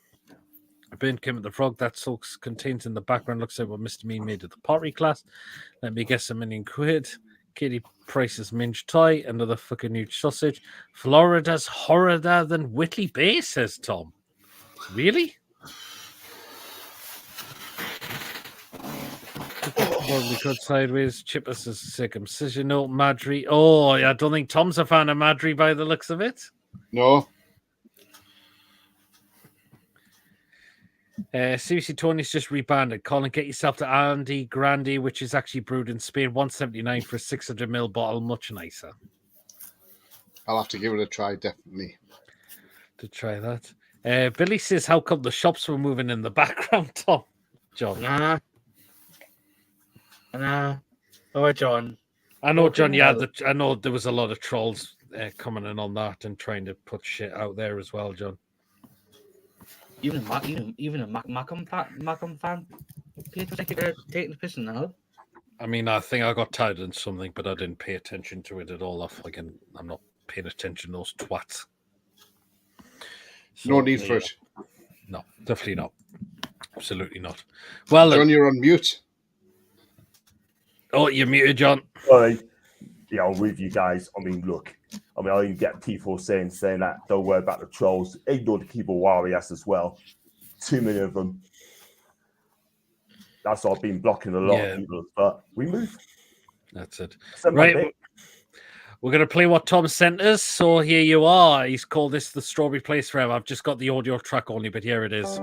Ben Kim at the Frog. That soaks contains in the background looks like what Mr. Mean made at the pottery class. Let me guess, £1,000,000. Katie Price's minge tie. Another fucking huge sausage. Florida's horrider than Whitley Bay, says Tom. Really? Probably cut sideways. Chippers is circumcision. No, Madry. Oh, I don't think Tom's a fan of Madry by the looks of it. No. CBC Tony's just rebanded. Colin, get yourself to Andy Grande, which is actually brewed in Spain. $1.79 for a 600ml bottle. Much nicer. I'll have to give it a try, definitely. To try that. Billy says, how come the shops were moving in the background, Tom? John. Nah. Oh, John. I know, John. Yeah, I know there was a lot of trolls coming in on that and trying to put shit out there as well, John. Even a Macam fan people taking the piss now. I mean, I think I got tired in something, but I didn't pay attention to it at all. I'm not paying attention to those twats. So, no need for it. No, definitely not. Absolutely not. Well, John, you're on mute. Oh, you're muted, John. Sorry. Yeah, I'm with you guys. I mean, look. I even get people saying that don't worry about the trolls. Ignore the keyboard warriors as well. Too many of them. That's why I've been blocking a lot of people. But we move. That's it. Right. We're going to play what Tom sent us. So here you are. He's called this the Strawberry Place Forever. I've just got the audio track only, but here it is.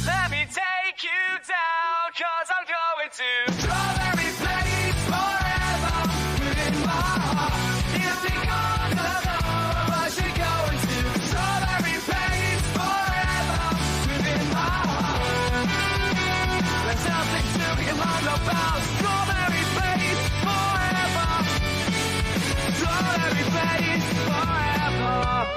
Let me take you down, 'cause I'm going to strawberry place forever within my heart. You think I'm gonna but you're going to strawberry place forever within my heart. There's nothing to be alarmed about. Strawberry place forever. Strawberry place forever.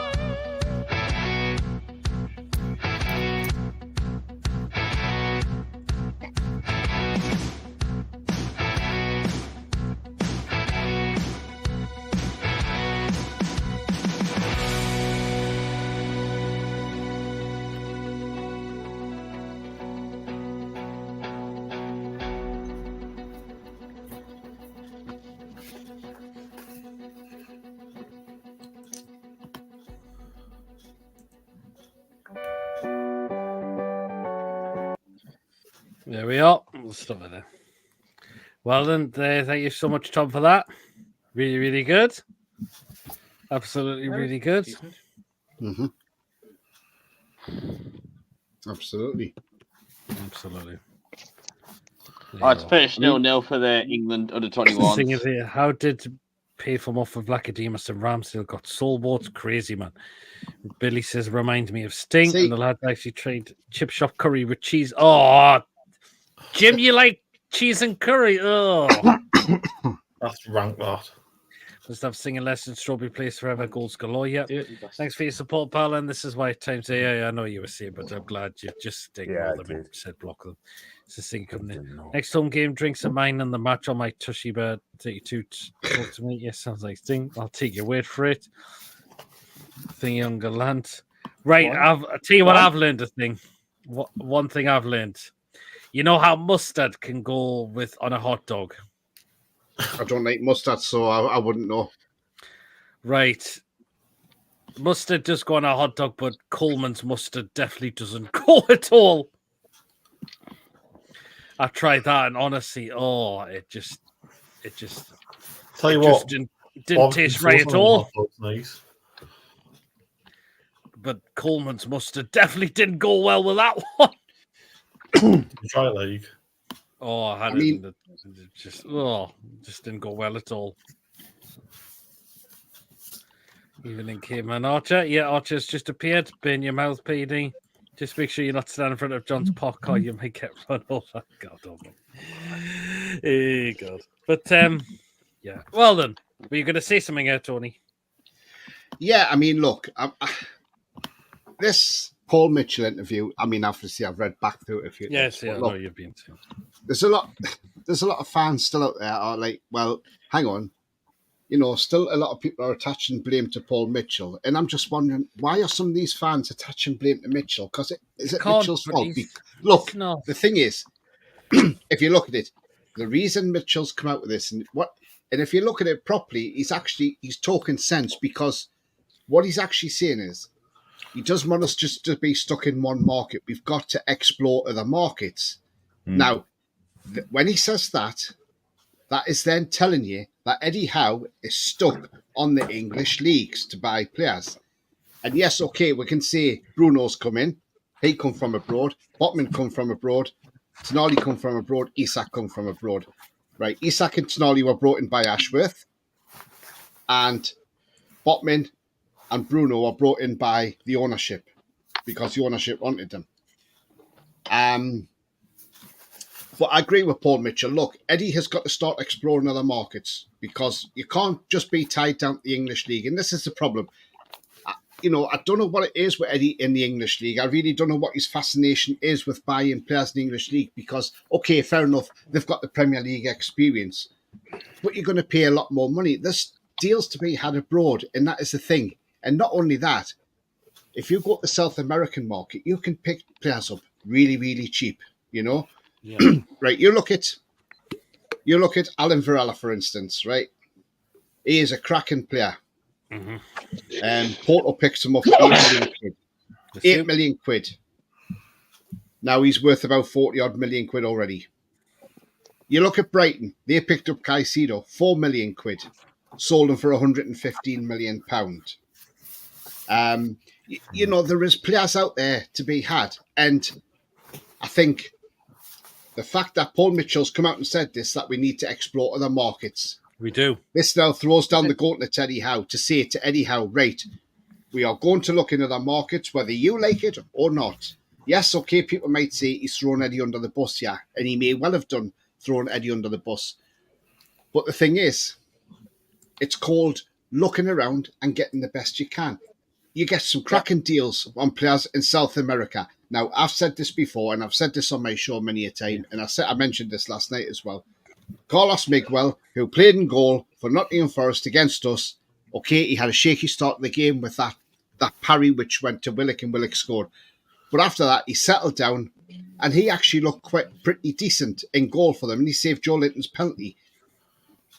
There we are. We'll stop it there. Well then, thank you so much, Tom, for that. Really, really good. Absolutely, really good. Mm-hmm. Absolutely. Absolutely. Oh, it's finished 0-0 for the England under 21s. How did pay for more for Vlachodimos and Ramsdale got sold? What's crazy, man. Billy says, reminds me of Sting, and the lad actually tried chip shop curry with cheese. Oh, Jim, you like cheese and curry? Oh, That's rank, that. Must have singing lessons, strawberry place forever, goals galore. Yeah. Thanks for your support, pal. And this is why times I know you were saying, but I'm glad you just ignore them and said block them. It's a thing coming in. Next home game, drinks are mine and the match on my Toshiba 32 talk to me. Yes, sounds like Sting. I'll take your word for it. Thing younger land. Right, I'll tell you what I've learned a thing. One thing I've learned. You know how mustard can go on a hot dog? I don't like mustard, so I wouldn't know. Right. Mustard does go on a hot dog, but Coleman's mustard definitely doesn't go at all. I tried that, and honestly, it just tell you what, didn't taste right at all. Nice. But Coleman's mustard definitely didn't go well with that one. Try league. Oh, I had it. Just didn't go well at all. Evening Caveman Archer. Yeah, Archer's just appeared. Burn your mouth, PD. Just make sure you're not standing in front of John's park car. You may get run over. God, oh my. Hey, God. But, yeah. Well then, were you going to say something here, Tony? Yeah, I mean, look, this Paul Mitchell interview, I mean, obviously I've read back through it a few times. Yes, yeah, I know you've been to. There's a lot of fans still out there are like, well, hang on. You know, still a lot of people are attaching blame to Paul Mitchell. And I'm just wondering, why are some of these fans attaching blame to Mitchell? Because is it Mitchell's fault? Look, the thing is, if you look at it, the reason Mitchell's come out with this, and if you look at it properly, he's talking sense, because what he's actually saying is, he doesn't want us just to be stuck in one market. We've got to explore other markets. Now, when he says that is then telling you that Eddie Howe is stuck on the English leagues to buy players. And yes, okay, we can say Bruno's come in. He come from abroad. Botman come from abroad. Tonali come from abroad. Isak come from abroad. Right, Isak and Tonali were brought in by Ashworth. And Botman and Bruno were brought in by the ownership because the ownership wanted them. But I agree with Paul Mitchell. Look, Eddie has got to start exploring other markets because you can't just be tied down to the English league. And this is the problem. I don't know what it is with Eddie in the English league. I really don't know what his fascination is with buying players in the English league because, okay, fair enough, they've got the Premier League experience. But you're going to pay a lot more money. There's deals to be had abroad, and that is the thing. And not only that, if you go to the South American market, you can pick players up really, really cheap, you know? Yeah. Right, you look at Alan Varela, for instance, right? He is a cracking player. Mm-hmm. Porto picks him up for 8 million quid. 8 million quid. Now he's worth about 40-odd million quid already. You look at Brighton, they picked up Caicedo, 4 million quid. Sold him for £115 million. There is players out there to be had. And I think the fact that Paul Mitchell's come out and said this, that we need to explore other markets. We do. This now throws down the gauntlet to Eddie Howe to say to Eddie Howe, right, we are going to look in other markets, whether you like it or not. Yes, okay, people might say he's thrown Eddie under the bus, yeah, and he may well have done thrown Eddie under the bus. But the thing is, it's called looking around and getting the best you can. You get some cracking deals on players in South America. Now, I've said this before, and I've said this on my show many a time, and I mentioned this last night as well. Carlos Miguel, who played in goal for Nottingham Forest against us, okay, he had a shaky start of the game with that parry which went to Willock and Willock scored. But after that, he settled down, and he actually looked pretty decent in goal for them, and he saved Joe Linton's penalty.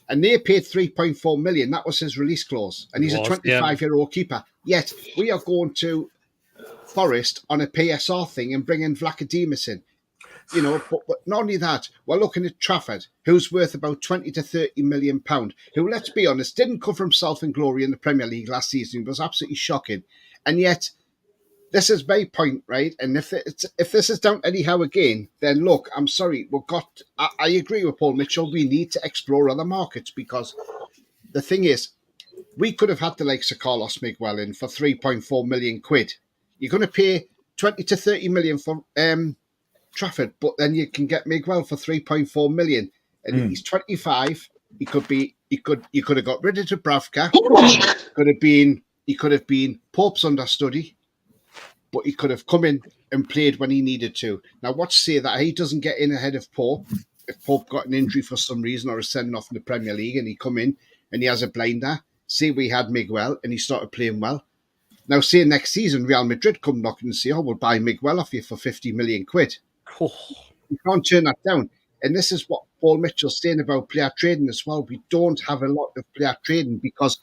And they paid 3.4 million. That was his release clause. And he's a 25-year-old keeper. Yet, we are going to Forest on a PSR thing and bringing Vlachodimos in. You know, but not only that, we're looking at Trafford, who's worth about 20 to 30 million pounds, who, let's be honest, didn't come from self and glory in the Premier League last season. It was absolutely shocking. And yet, this is my point, right? And if this is down anyhow again, then look, I'm sorry, I agree with Paul Mitchell. We need to explore other markets, because the thing is, we could have had the likes of Carlos Miguel in for 3.4 million quid. You're going to pay 20 to 30 million for Trafford, but then you can get Miguel for 3.4 million, and he's 25. You could have got rid of Dubravka. He could have been Pope's understudy, but he could have come in and played when he needed to. Now, what's to say that he doesn't get in ahead of Pope if Pope got an injury for some reason or is sending off in the Premier League, and he come in and he has a blinder? Say we had Miguel and he started playing well. Now, say next season Real Madrid come knocking and say, "Oh, we'll buy Miguel off you for 50 million quid." You can't turn that down. And this is what Paul Mitchell's saying about player trading as well. We don't have a lot of player trading, because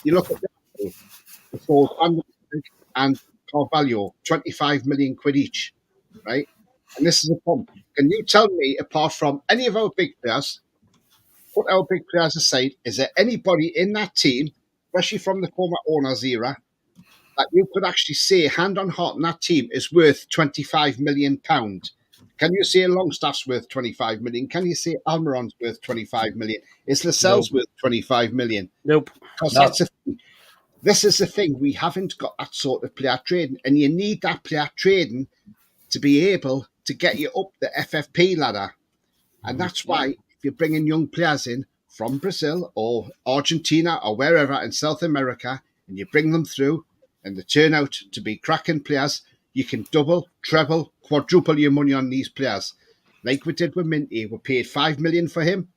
you look at the and Carvalho, 25 million quid each, right? And this is a pump. Can you tell me, apart from any of our big players, put our big players aside, is there anybody in that team, especially from the former owners era, that you could actually say, hand on heart, and that team is worth 25 million pounds? Can you say Longstaff's worth 25 million? Can you say Almiron's worth 25 million? Is Lascelles worth 25 million? Nope. Because that's the thing. This is the thing. We haven't got that sort of player trading, and you need that player trading to be able to get you up the FFP ladder. And that's why, if you're bringing young players in from Brazil or Argentina or wherever in South America, and you bring them through and they turn out to be cracking players, you can double, treble, quadruple your money on these players. Like we did with Minty. We paid 5 million for him,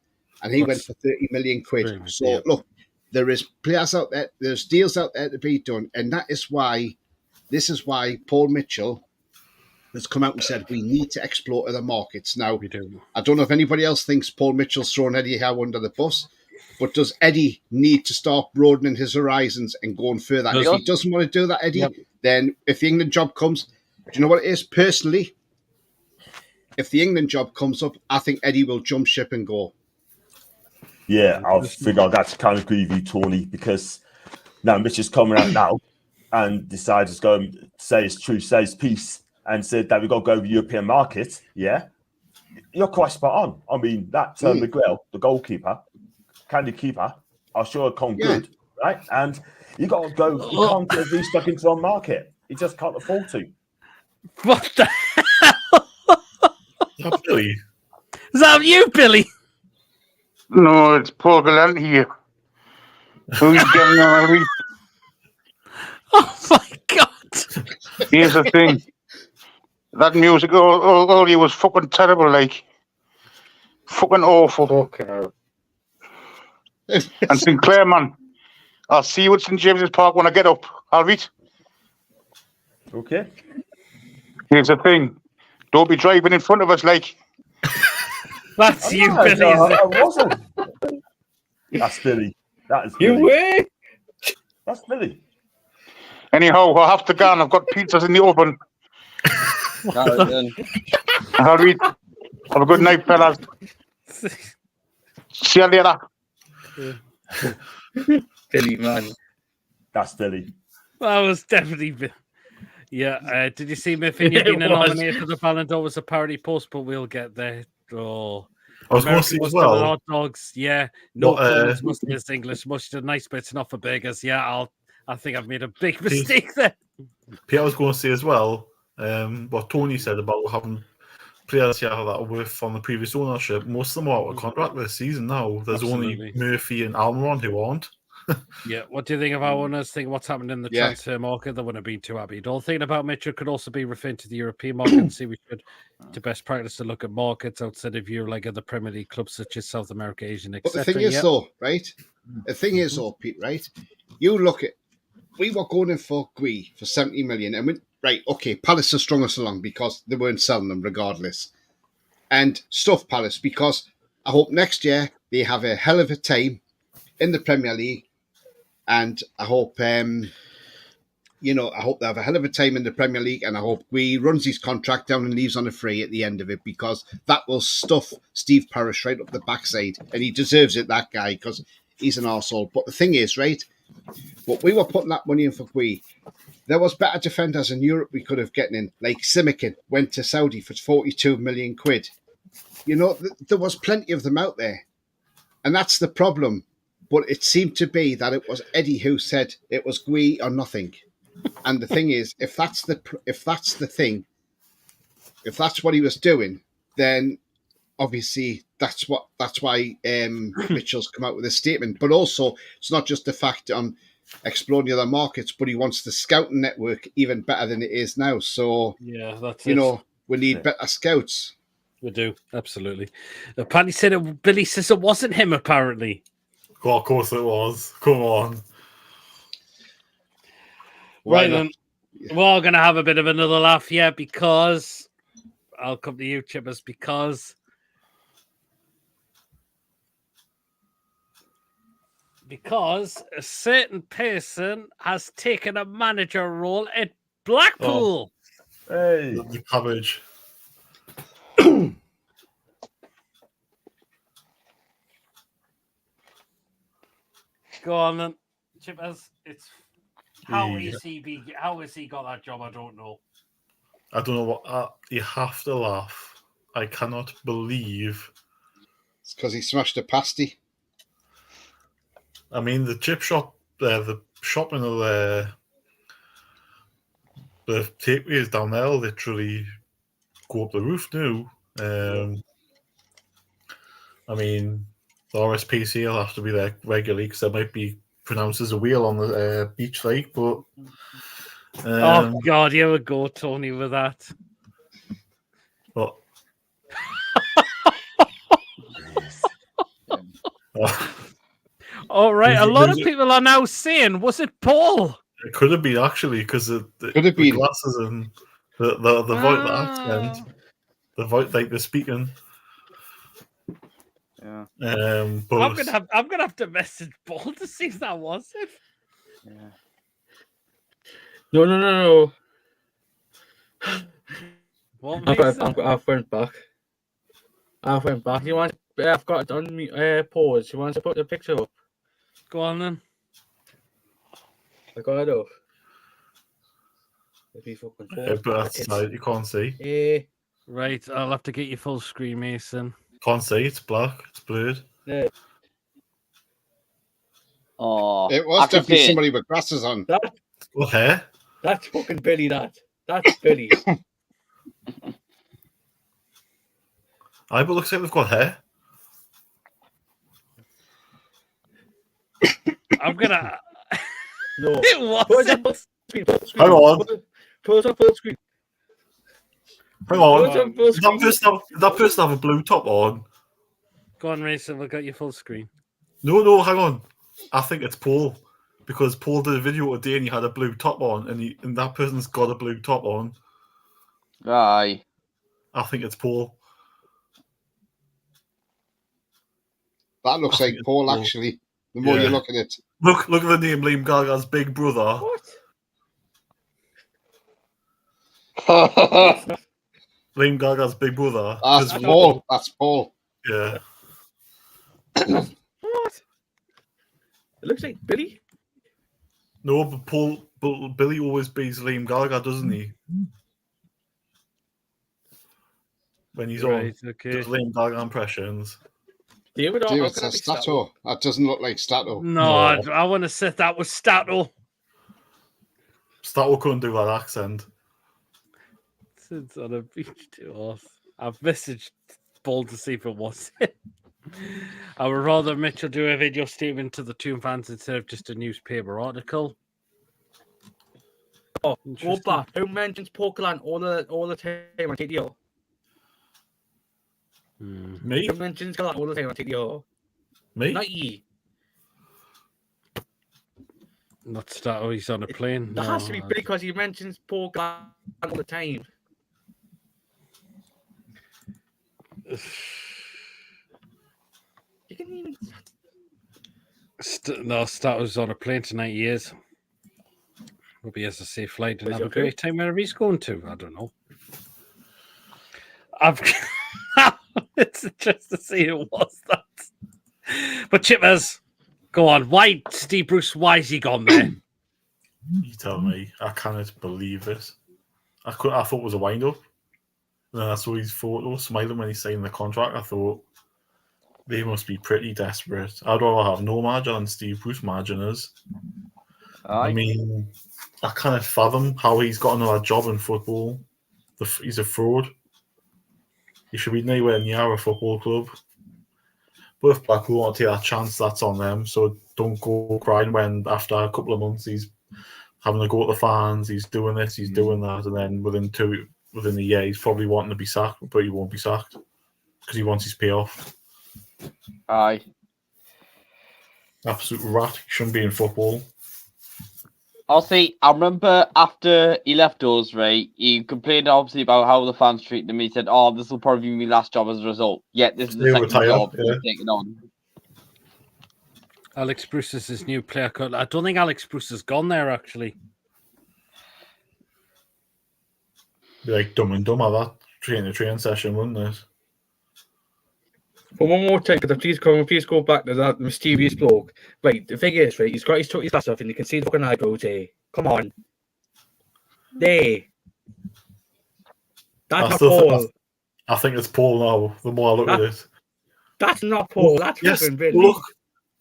and he went for 30 million quid. So, look, there is players out there, there's deals out there to be done, and this is why Paul Mitchell has come out and said we need to explore other markets. Now, I don't know if anybody else thinks Paul Mitchell's thrown Eddie Howe under the bus, but does Eddie need to start broadening his horizons and going further? If he doesn't want to do that, Eddie, then if the England job comes, do you know what it is? Personally, if the England job comes up, I think Eddie will jump ship and go. Yeah, I think I'd have to kind of agree with you, Tony, because now Mitch is coming out now and decides to go and say his truth, say his piece, and said that we've got to go over the European market. Yeah, you're quite spot on. I mean, that Miguel, the goalkeeper, candy keeper, are sure come good, right? And you got to go, you can't get these stuck into our market. You just can't afford to. What the hell? Is that Billy? Is that you, Billy? No, it's Paul Gallant here. Who's getting on a week? Oh my God. Here's the thing. That music all you was fucking terrible, like. Fucking awful. Okay. And Sinclair, man, I'll see you at St. James's Park when I get up. I'll read. Okay. Here's the thing. Don't be driving in front of us, like. That's you, Billy. I wasn't. That's Billy. That is Billy. You were? That's Billy. Anyhow, I'll have to go and I've got pizzas in the oven. I'll read. Have a good night, fellas. See you later. Billy, man. That's Billy. That was definitely Billy. Yeah, did you see Miffin? Being nominated for the Ballon d'Or was a parody post, but we'll get there. Oh, I was going to say as well. Hot dogs, yeah. No Coles mustard is English mustard. Nice bits, not for burgers. Yeah, I think I've made a big mistake there. Peter, I was going to say as well. What Tony said about having players here that are worth from the previous ownership. Most of them are out of contract this season now. There's only Murphy and Almiron who aren't. Yeah, what do you think of our owners? Think what's happened in the transfer market? They wouldn't have been too happy. Don't think about Mitchell could also be referring to the European market and see we should to best practice to look at markets outside of Europe, like other Premier League clubs such as South America, Asian, etc. But the thing is, though, right? The thing is, though, Pete, right? You look at, we were going in for Gui for 70 million, and Palace have strung us along because they weren't selling them regardless. And stuff Palace, because I hope next year they have a hell of a time in the Premier League. And I hope, I hope they have a hell of a time in the Premier League, and I hope he runs his contract down and leaves on a free at the end of it, because that will stuff Steve Parish right up the backside, and he deserves it, that guy, because he's an arsehole. But the thing is, right, what we were putting that money in for Gui, there was better defenders in Europe we could have gotten in, like Simikin went to Saudi for 42 million quid. There was plenty of them out there, and that's the problem. But it seemed to be that it was Eddie who said it was Gui or nothing. And the thing is, if that's the thing, if that's what he was doing, then obviously that's why Mitchell's come out with a statement. But also, it's not just the fact on exploring the other markets, but he wants the scouting network even better than it is now. So yeah, that's we need better scouts. We do, absolutely. Apparently said Billy says it wasn't him. Apparently. Well, of course it was. Come on. Right then. We're going to have a bit of another laugh here because I'll come to you, Chippers, because a certain person has taken a manager role at Blackpool. Hey. The cabbage. Go on then, Chippers. It's how has he got that job? I don't know. I don't know what you have to laugh. I cannot believe it's because he smashed a pasty. I mean, the chip shop, the shopping of the takeaways down there literally go up the roof now. I mean, the RSPC will have to be there regularly because there might be pronounced as a wheel on the beach lake, but oh God, you would go, Tony, with that. But all right, a lot of people are now saying, was it Paul? It could have been actually because the glasses and the voice, the accent, the voice, like the speaking. Yeah. But I'm gonna have to message Paul to see if that was it. Yeah. No. I went back. You want? I've got it on me. Pause. You want to put the picture up? Go on then. I got it up. but that's side you can't see. Right, I'll have to get you full screen, Mason. Can't see. It's black. It's blurred. Yeah. Oh, it was definitely somebody with glasses on. What hair? That's fucking Billy. That's Billy. But looks like they've got hair. I'm gonna. No. It wasn't. Hang on. Put up full screen. Hang on. Does that person have a blue top on? Go on, Mason. We'll get you full screen. No. Hang on. I think it's Paul because Paul did a video today and he had a blue top on, and that person's got a blue top on. Aye. I think it's Paul. That looks like Paul, actually. The more you look at it. Look at the name, Liam Gallagher's big brother. What? Liam Gallagher's big brother. That's Paul. That's Paul. Yeah. What? It looks like Billy. No, but Paul Billy always beats Liam Gallagher, doesn't he? When he's on, does Liam Gallagher impressions. Dude, it's a Stato. That doesn't look like Stato. No. I want to say that was Stato. Stato couldn't do that accent. Since on a beach to us. I've messaged Paul to see if it was it. I would rather Mitchell do a video statement to the Toon fans instead of just a newspaper article. Oh, go back. Who mentions Pokemon all the time on TDO? Me? Who mentions Galan all the time on TDO? Me? Not ye. Not Stato, he's on a plane. That has to be because he mentions Pokemon all the time. You can even... No, Stato's on a plane tonight. He is. Hope he has a safe flight and have a great time wherever he's going to. I don't know. It's just to see who was that. But Chippers, go on. Why, Steve Bruce? Why is he gone there? You tell me. I cannot believe it. I thought it was a wind up. And then I saw his photo smiling when he signed the contract. I thought they must be pretty desperate. I'd rather have no margin than Steve Bruce marginers. I mean, I can't fathom how he's got another job in football. He's a fraud. He should be nowhere near a football club. But if Blackpool want to take that chance, that's on them. So don't go crying when after a couple of months he's having to go at the fans, he's doing this, he's doing that, and then within a year he's probably wanting to be sacked, but he won't be sacked because he wants his payoff. Aye. Absolute rat. He shouldn't be in football. I'll see. I remember after he left us, right, he complained obviously about how the fans treated him. He said, "Oh, this will probably be my last job as a result." Yet this is the second job he's taking on. Alex Bruce is his new player coach. I don't think Alex Bruce has gone there actually. Be like Dumb and Dumber, that train session, wouldn't it? But one more time, please go back to that mysterious bloke. Right, the thing is, right, he's got his glass off and you can see the fucking eyebrows here. Come on. There. That's not Paul. I think it's Paul now, the more I look at it. That's not Paul, that's fucking Billy. Look,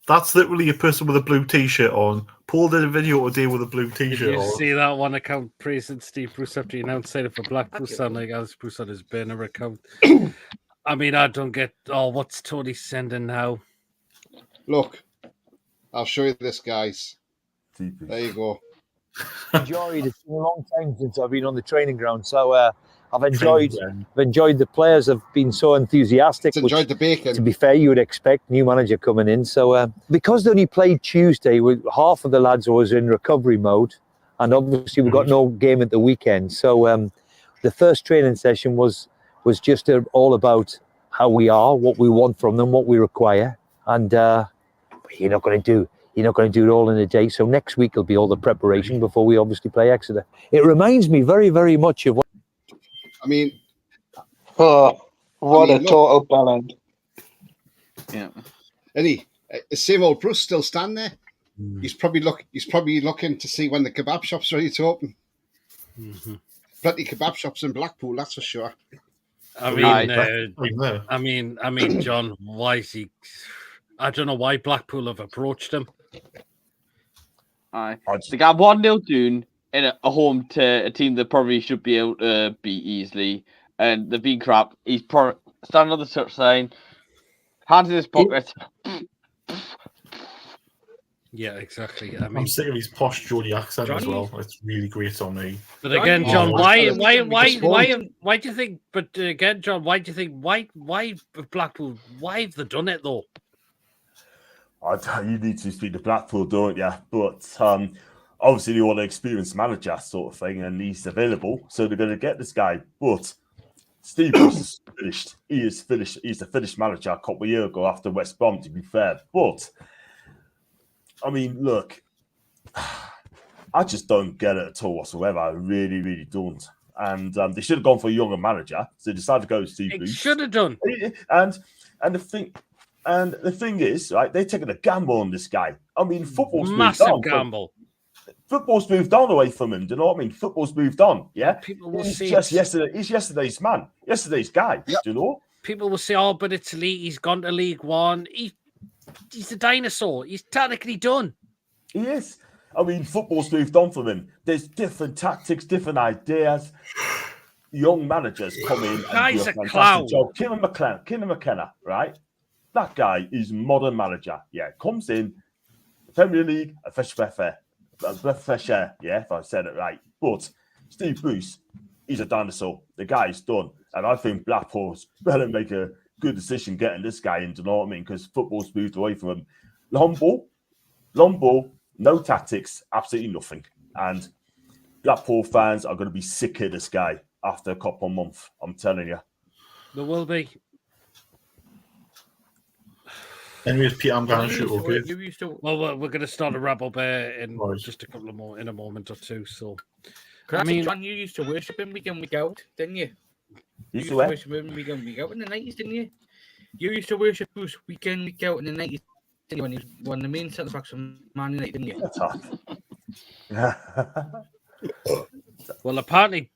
that's literally a person with a blue t-shirt on. Paul did a video today with a blue t-shirt on. Did you see that one account praising Steve Bruce after he announced signing for Blackpool, sound like Alex Bruce on his burner account? I mean, I don't get... Oh, what's Tony sending now? Look, I'll show you this, guys. There you go. Enjoyed. It's been a long time since I've been on the training ground, so I've enjoyed the players. Have been so enthusiastic. Enjoyed the bacon. To be fair, you would expect new manager coming in. So because they only played Tuesday, with half of the lads was in recovery mode, and obviously we've got no game at the weekend. So the first training session was just all about how we are, what we want from them, what we require, and you're not going to do it all in a day. So next week will be all the preparation before we obviously play Exeter. It reminds me very, very much of what. I mean, a total balance. Yeah. Any same old Bruce still stand there. He's probably looking to see when the kebab shop's ready to open. Mm-hmm. Plenty kebab shops in Blackpool, that's for sure. I mean, John, why is he? I don't know why Blackpool have approached him. Aye, they got 1-0 down in a home to a team that probably should be able to beat easily, and they've been crap. He's standing on the touchline, hands in his pockets. Yeah, exactly. I mean, I'm sick of his posh Geordie accent as well. It's really great on me. But again, John, why do you think? But again, John, why do you think? Why Blackpool? Why have they done it though? You need to speak to Blackpool, don't you? But obviously, you want an experienced manager sort of thing, and he's available, so they're going to get this guy. But Steve Bruce is finished. He is finished. He's a finished manager a couple of years ago after West Brom, to be fair. But I mean, look, I just don't get it at all whatsoever. I really, really don't. And they should have gone for a younger manager, so they decided to go with Steve Bruce. Should have done. And the thing is, right? They're taking a gamble on this guy. I mean, football's massive gamble. football's moved on away from him. Do you know what I mean? Football's moved on. Yeah, People will he's say just yesterday. He's yesterday's man, yesterday's guy. Yep. Do you know? People will say, "Oh, but it's League. He's gone to League One. He's a dinosaur. He's technically done." He is. I mean, football's moved on from him. There's different tactics, different ideas. Young managers come in and Guy's do a a fantastic clown. job. Kieran McKenna, right? That guy is modern manager. Yeah, comes in, Premier League, a fresh air. Yeah, if I said it right. But Steve Bruce, he's a dinosaur. The guy's done. And I think Blackpool's better make a good decision getting this guy in, do you know what I mean? Because football's moved away from him. Long ball, no tactics, absolutely nothing. And Blackpool fans are going to be sick of this guy after a couple of months. I'm telling you. There will be. Anyways, Peter, I'm going to shoot. Okay. Well, we're going to start a wrap up in just a couple of more in a moment or two. So, I mean, John, you used to worship him week in, week out, didn't you? You used to worship him week in, week out in the 90s, didn't you? You used to worship Bruce week in, week out in the 90s, didn't you? When he was one of the main centre backs from Man United, didn't you? Well, apparently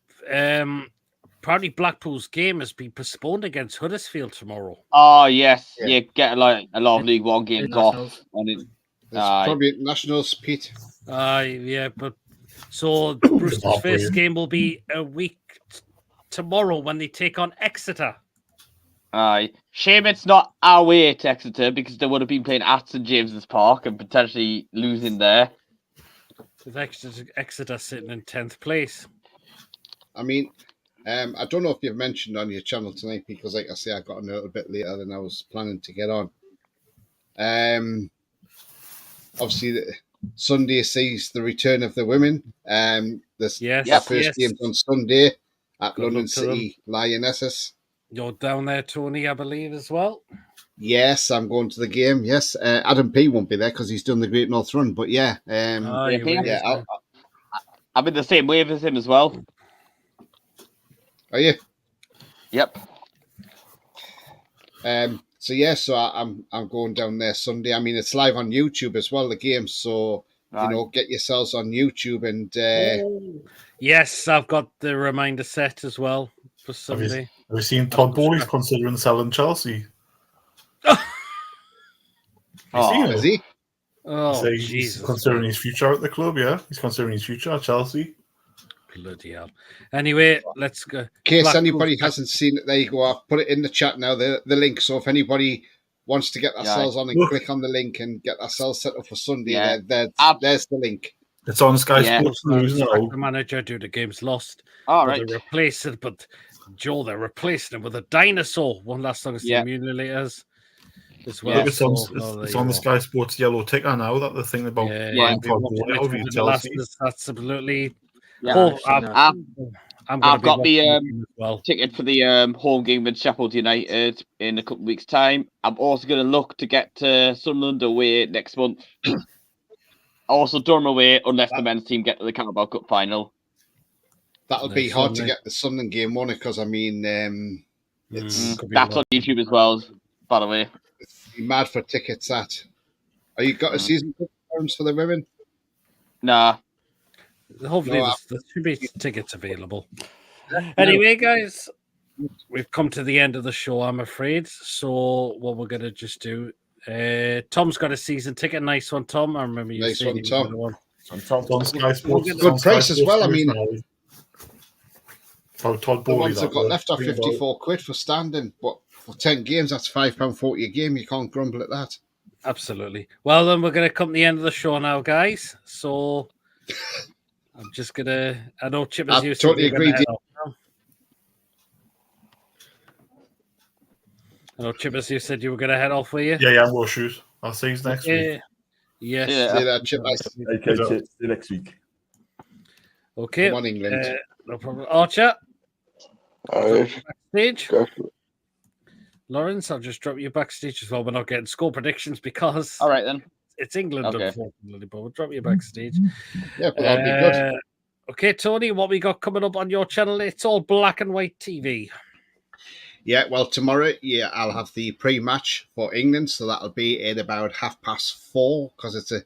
Blackpool's game has been postponed against Huddersfield tomorrow. Oh yes, you get like a lot of League One games off. It's probably Nationals, Pete. Yeah, but so Brewster's first game will be a week tomorrow when they take on Exeter. Aye, shame it's not our way at Exeter because they would have been playing at St James's Park and potentially losing there. With Exeter sitting in 10th place. I mean, I don't know if you've mentioned on your channel tonight because, like I say, I got on a little bit later than I was planning to get on. Obviously, Sunday sees the return of the women. The first game's on Sunday at London City Lionesses. You're down there, Tony, I believe, as well. Yes, I'm going to the game. Yes, Adam P won't be there because he's done the Great North Run. But yeah, I'm in the same wave as him as well. Are you? Yep. So I'm going down there Sunday. I mean, it's live on YouTube as well, the game. So get yourselves on YouTube and. Yes, I've got the reminder set as well for Sunday. Have you seen Todd Bowley's considering selling Chelsea? Is he? Oh, he's considering his future at the club. Yeah, he's considering his future at Chelsea. Bloody hell. Anyway, let's go. In case anybody hasn't seen it, there you go. I've put it in the chat now, the link. So if anybody wants to get themselves on and click on the link and get themselves set up for Sunday, there's the link. It's on Sky Sports News now. The manager due to games lost. All right. They're replacing him with a dinosaur. One last song is the emulators as well. It's on the Sky Sports yellow ticker now that they're thinking about. Absolutely. Yeah, I've got the ticket for the home game with Sheffield United in a couple of weeks' time. I'm also going to look to get to Sunderland away next month. Also Durham away unless the men's team get to the Carabao Cup final. That'll be hard to get the Sunderland game, won't it? Because I mean, that's on YouTube as well, by the way. You're mad for tickets. Are you got a season ticket for the women? Nah. Hopefully, there should be tickets available. Anyway, guys, we've come to the end of the show, I'm afraid. So, what we're going to just do, Tom's got a season ticket. Nice one, Tom. I remember you saying Tom. Sky Sports. Good price as well. I mean, Todd the ones that got left are 54 quid for standing, but for 10 games, that's £5.40 a game. You can't grumble at that. Absolutely. Well, then we're going to come to the end of the show now, guys. So. I'm just gonna. I know Chip is used totally agree. I know Chip, as you said, you were gonna head off, were you? Yeah, I'm going to shoot. I'll see you next week. Yes. See that, Chip. Okay, Chip. See you next week. Okay. Come on, England. No problem. Archer. Backstage. Lawrence, I'll just drop you backstage as well. We're not getting score predictions because. All right then. It's England, unfortunately, but we'll drop you backstage. Yeah, but that'll be good. Okay, Tony, what we got coming up on your channel? It's all black and white TV. Yeah, well, tomorrow, I'll have the pre-match for England, so that'll be at about 4:30 because it's a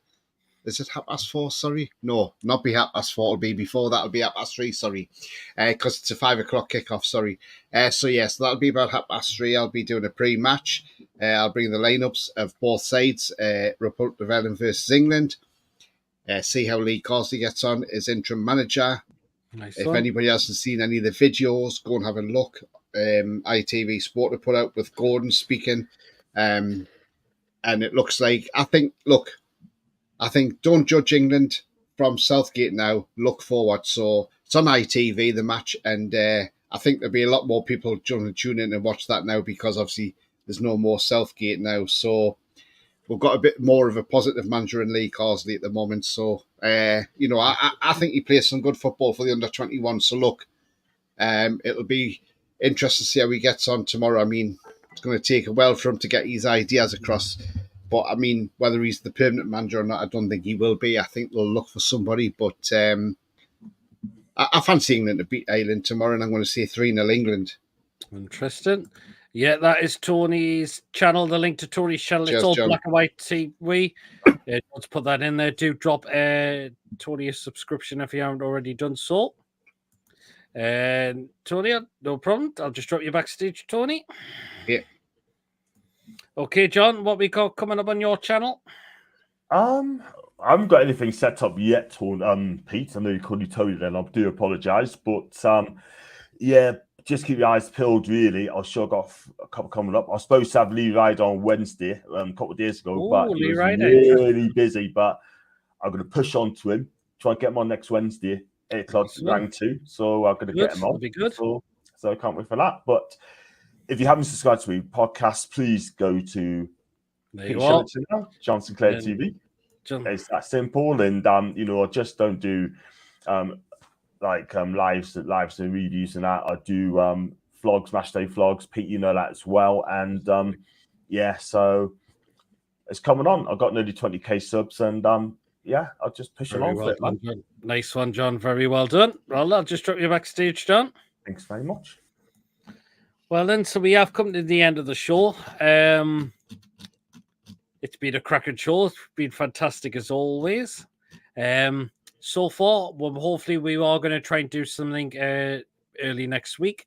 Is it 4:30? Sorry. No, not be 4:30. It'll be before that. It'll be 3:30. Sorry. Because it's a 5 o'clock kickoff. Sorry. So yes, that'll be about 3:30. I'll be doing a pre-match. I'll bring the lineups of both sides. Republic of Ireland versus England. See how Lee Carsley gets on as interim manager. Nice If one. anybody else has seen any of the videos, go and have a look. ITV Sport to put out with Gordon speaking. And it looks like, I think don't judge England from Southgate now. Look forward. So it's on ITV, the match. And I think there'll be a lot more people going to tune in and watch that now because obviously there's no more Southgate now. So we've got a bit more of a positive manager in Lee Carsley at the moment. So, I think he plays some good football for the under-21. So, look, it'll be interesting to see how he gets on tomorrow. I mean, it's going to take a while for him to get his ideas across. But, I mean, whether he's the permanent manager or not, I don't think he will be. I think they'll look for somebody. But I fancy England to beat Ireland tomorrow, and I'm going to say 3-0 England. Interesting. Yeah, that is Tony's channel. The link to Tony's channel. Cheers, it's all John. Black and White TV. Let's put that in there. Do drop Tony a subscription if you haven't already done so. And Tony, no problem. I'll just drop you backstage, Tony. Yeah. Okay, John, what we got coming up on your channel? I haven't got anything set up yet, Pete. I know you couldn't tell you then. I do apologise, but yeah. Just keep your eyes peeled, really. I've sure got a couple coming up. I was supposed to have Lee Ryder on Wednesday, a couple of days ago, but he was really busy. But I'm going to push on to him, try and get him on next Wednesday, 8 o'clock, round 2. So I'm going to get him on. That'll be good. So I can't wait for that. But if you haven't subscribed to my podcast, please go to Pete Shillington now, John Sinclair TV. It's that simple. And, I just don't do... lives and reviews and that. I do vlogs, match day vlogs. Pete, you know that as well. And so it's coming on. I've got nearly 20k subs, and I'll just push it on for it, man. Nice one, John. Very well done. Well, I'll just drop you backstage, John. Thanks very much. Well, then, so we have come to the end of the show. It's been a cracking show. It's been fantastic as always. So far, hopefully we are going to try and do something early next week.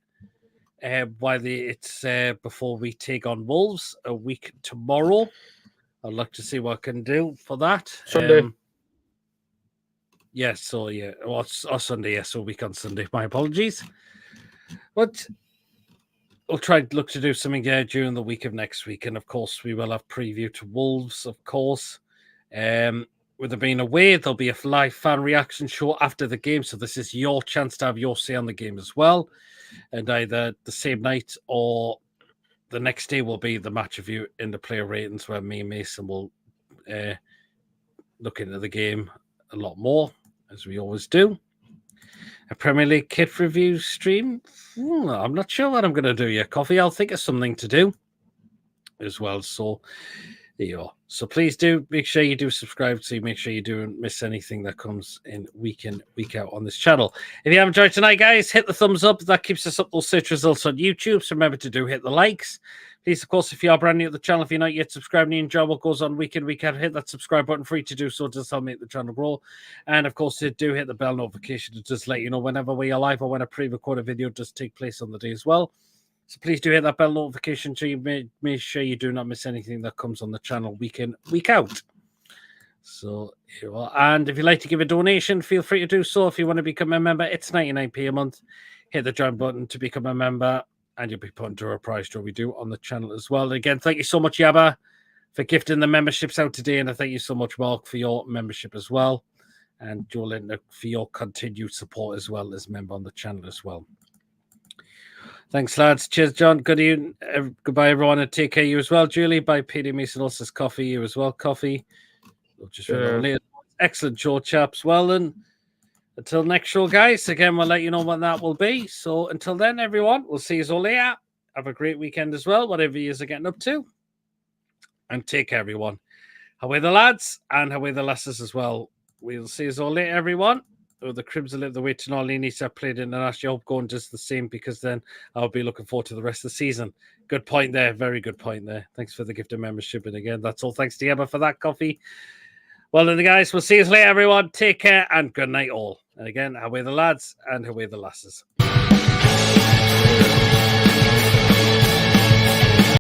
It's before we take on Wolves a week tomorrow. I'd like to see what I can do for that. Sunday. Sunday. So week on Sunday. My apologies. But we'll try and look to do something during the week of next week. And of course, we will have preview to Wolves, of course. With it being away, there'll be a live fan reaction show after the game. So this is your chance to have your say on the game as well. And either the same night or the next day will be the match review in the player ratings, where me and Mason will look into the game a lot more, as we always do. A Premier League kit review stream. I'm not sure what I'm going to do yet, Coffee. I'll think of something to do as well. So there you are. So please do make sure you do subscribe, so you make sure you don't miss anything that comes in, week out on this channel. If you have enjoyed tonight, guys, hit the thumbs up. That keeps us up those search results on YouTube. So remember to hit the likes. Please, of course, if you are brand new to the channel, if you're not yet subscribed and you enjoy what goes on week in, week out, hit that subscribe button. Free to do so. It does help make the channel grow. And of course, do hit the bell notification to just let you know whenever we are live or when a pre-recorded video does take place on the day as well. So please do hit that bell notification so you make sure you do not miss anything that comes on the channel week in, week out. So here you are. And if you'd like to give a donation, feel free to do so. If you want to become a member, it's 99p a month. Hit the join button to become a member, and you'll be put into a prize draw we do on the channel as well. And again, thank you so much, Yabba, for gifting the memberships out today. And I thank you so much, Mark, for your membership as well. And Joe Linton for your continued support as well as member on the channel as well. Thanks, lads. Cheers, John. Good evening. Goodbye, everyone, and take care of you as well. Julie, bye, Peter Mason. Also, Coffee, you as well, Coffee. Excellent show, chaps. Well, then, until next show, guys. Again, we'll let you know when that will be. So until then, everyone, we'll see you all later. Have a great weekend as well, whatever you are getting up to. And take care, everyone. Away the lads and away the lasses as well. We'll see you all later, everyone. The Cribs will live the way to Norley needs to have played internationally. I hope going just the same, because then I'll be looking forward to the rest of the season. Good point there. Very good point there. Thanks for the gift of membership. And again, that's all thanks to Emma for that, Coffee. Well, then, guys, we'll see you later, everyone. Take care and good night, all. And again, away the lads and away the lasses.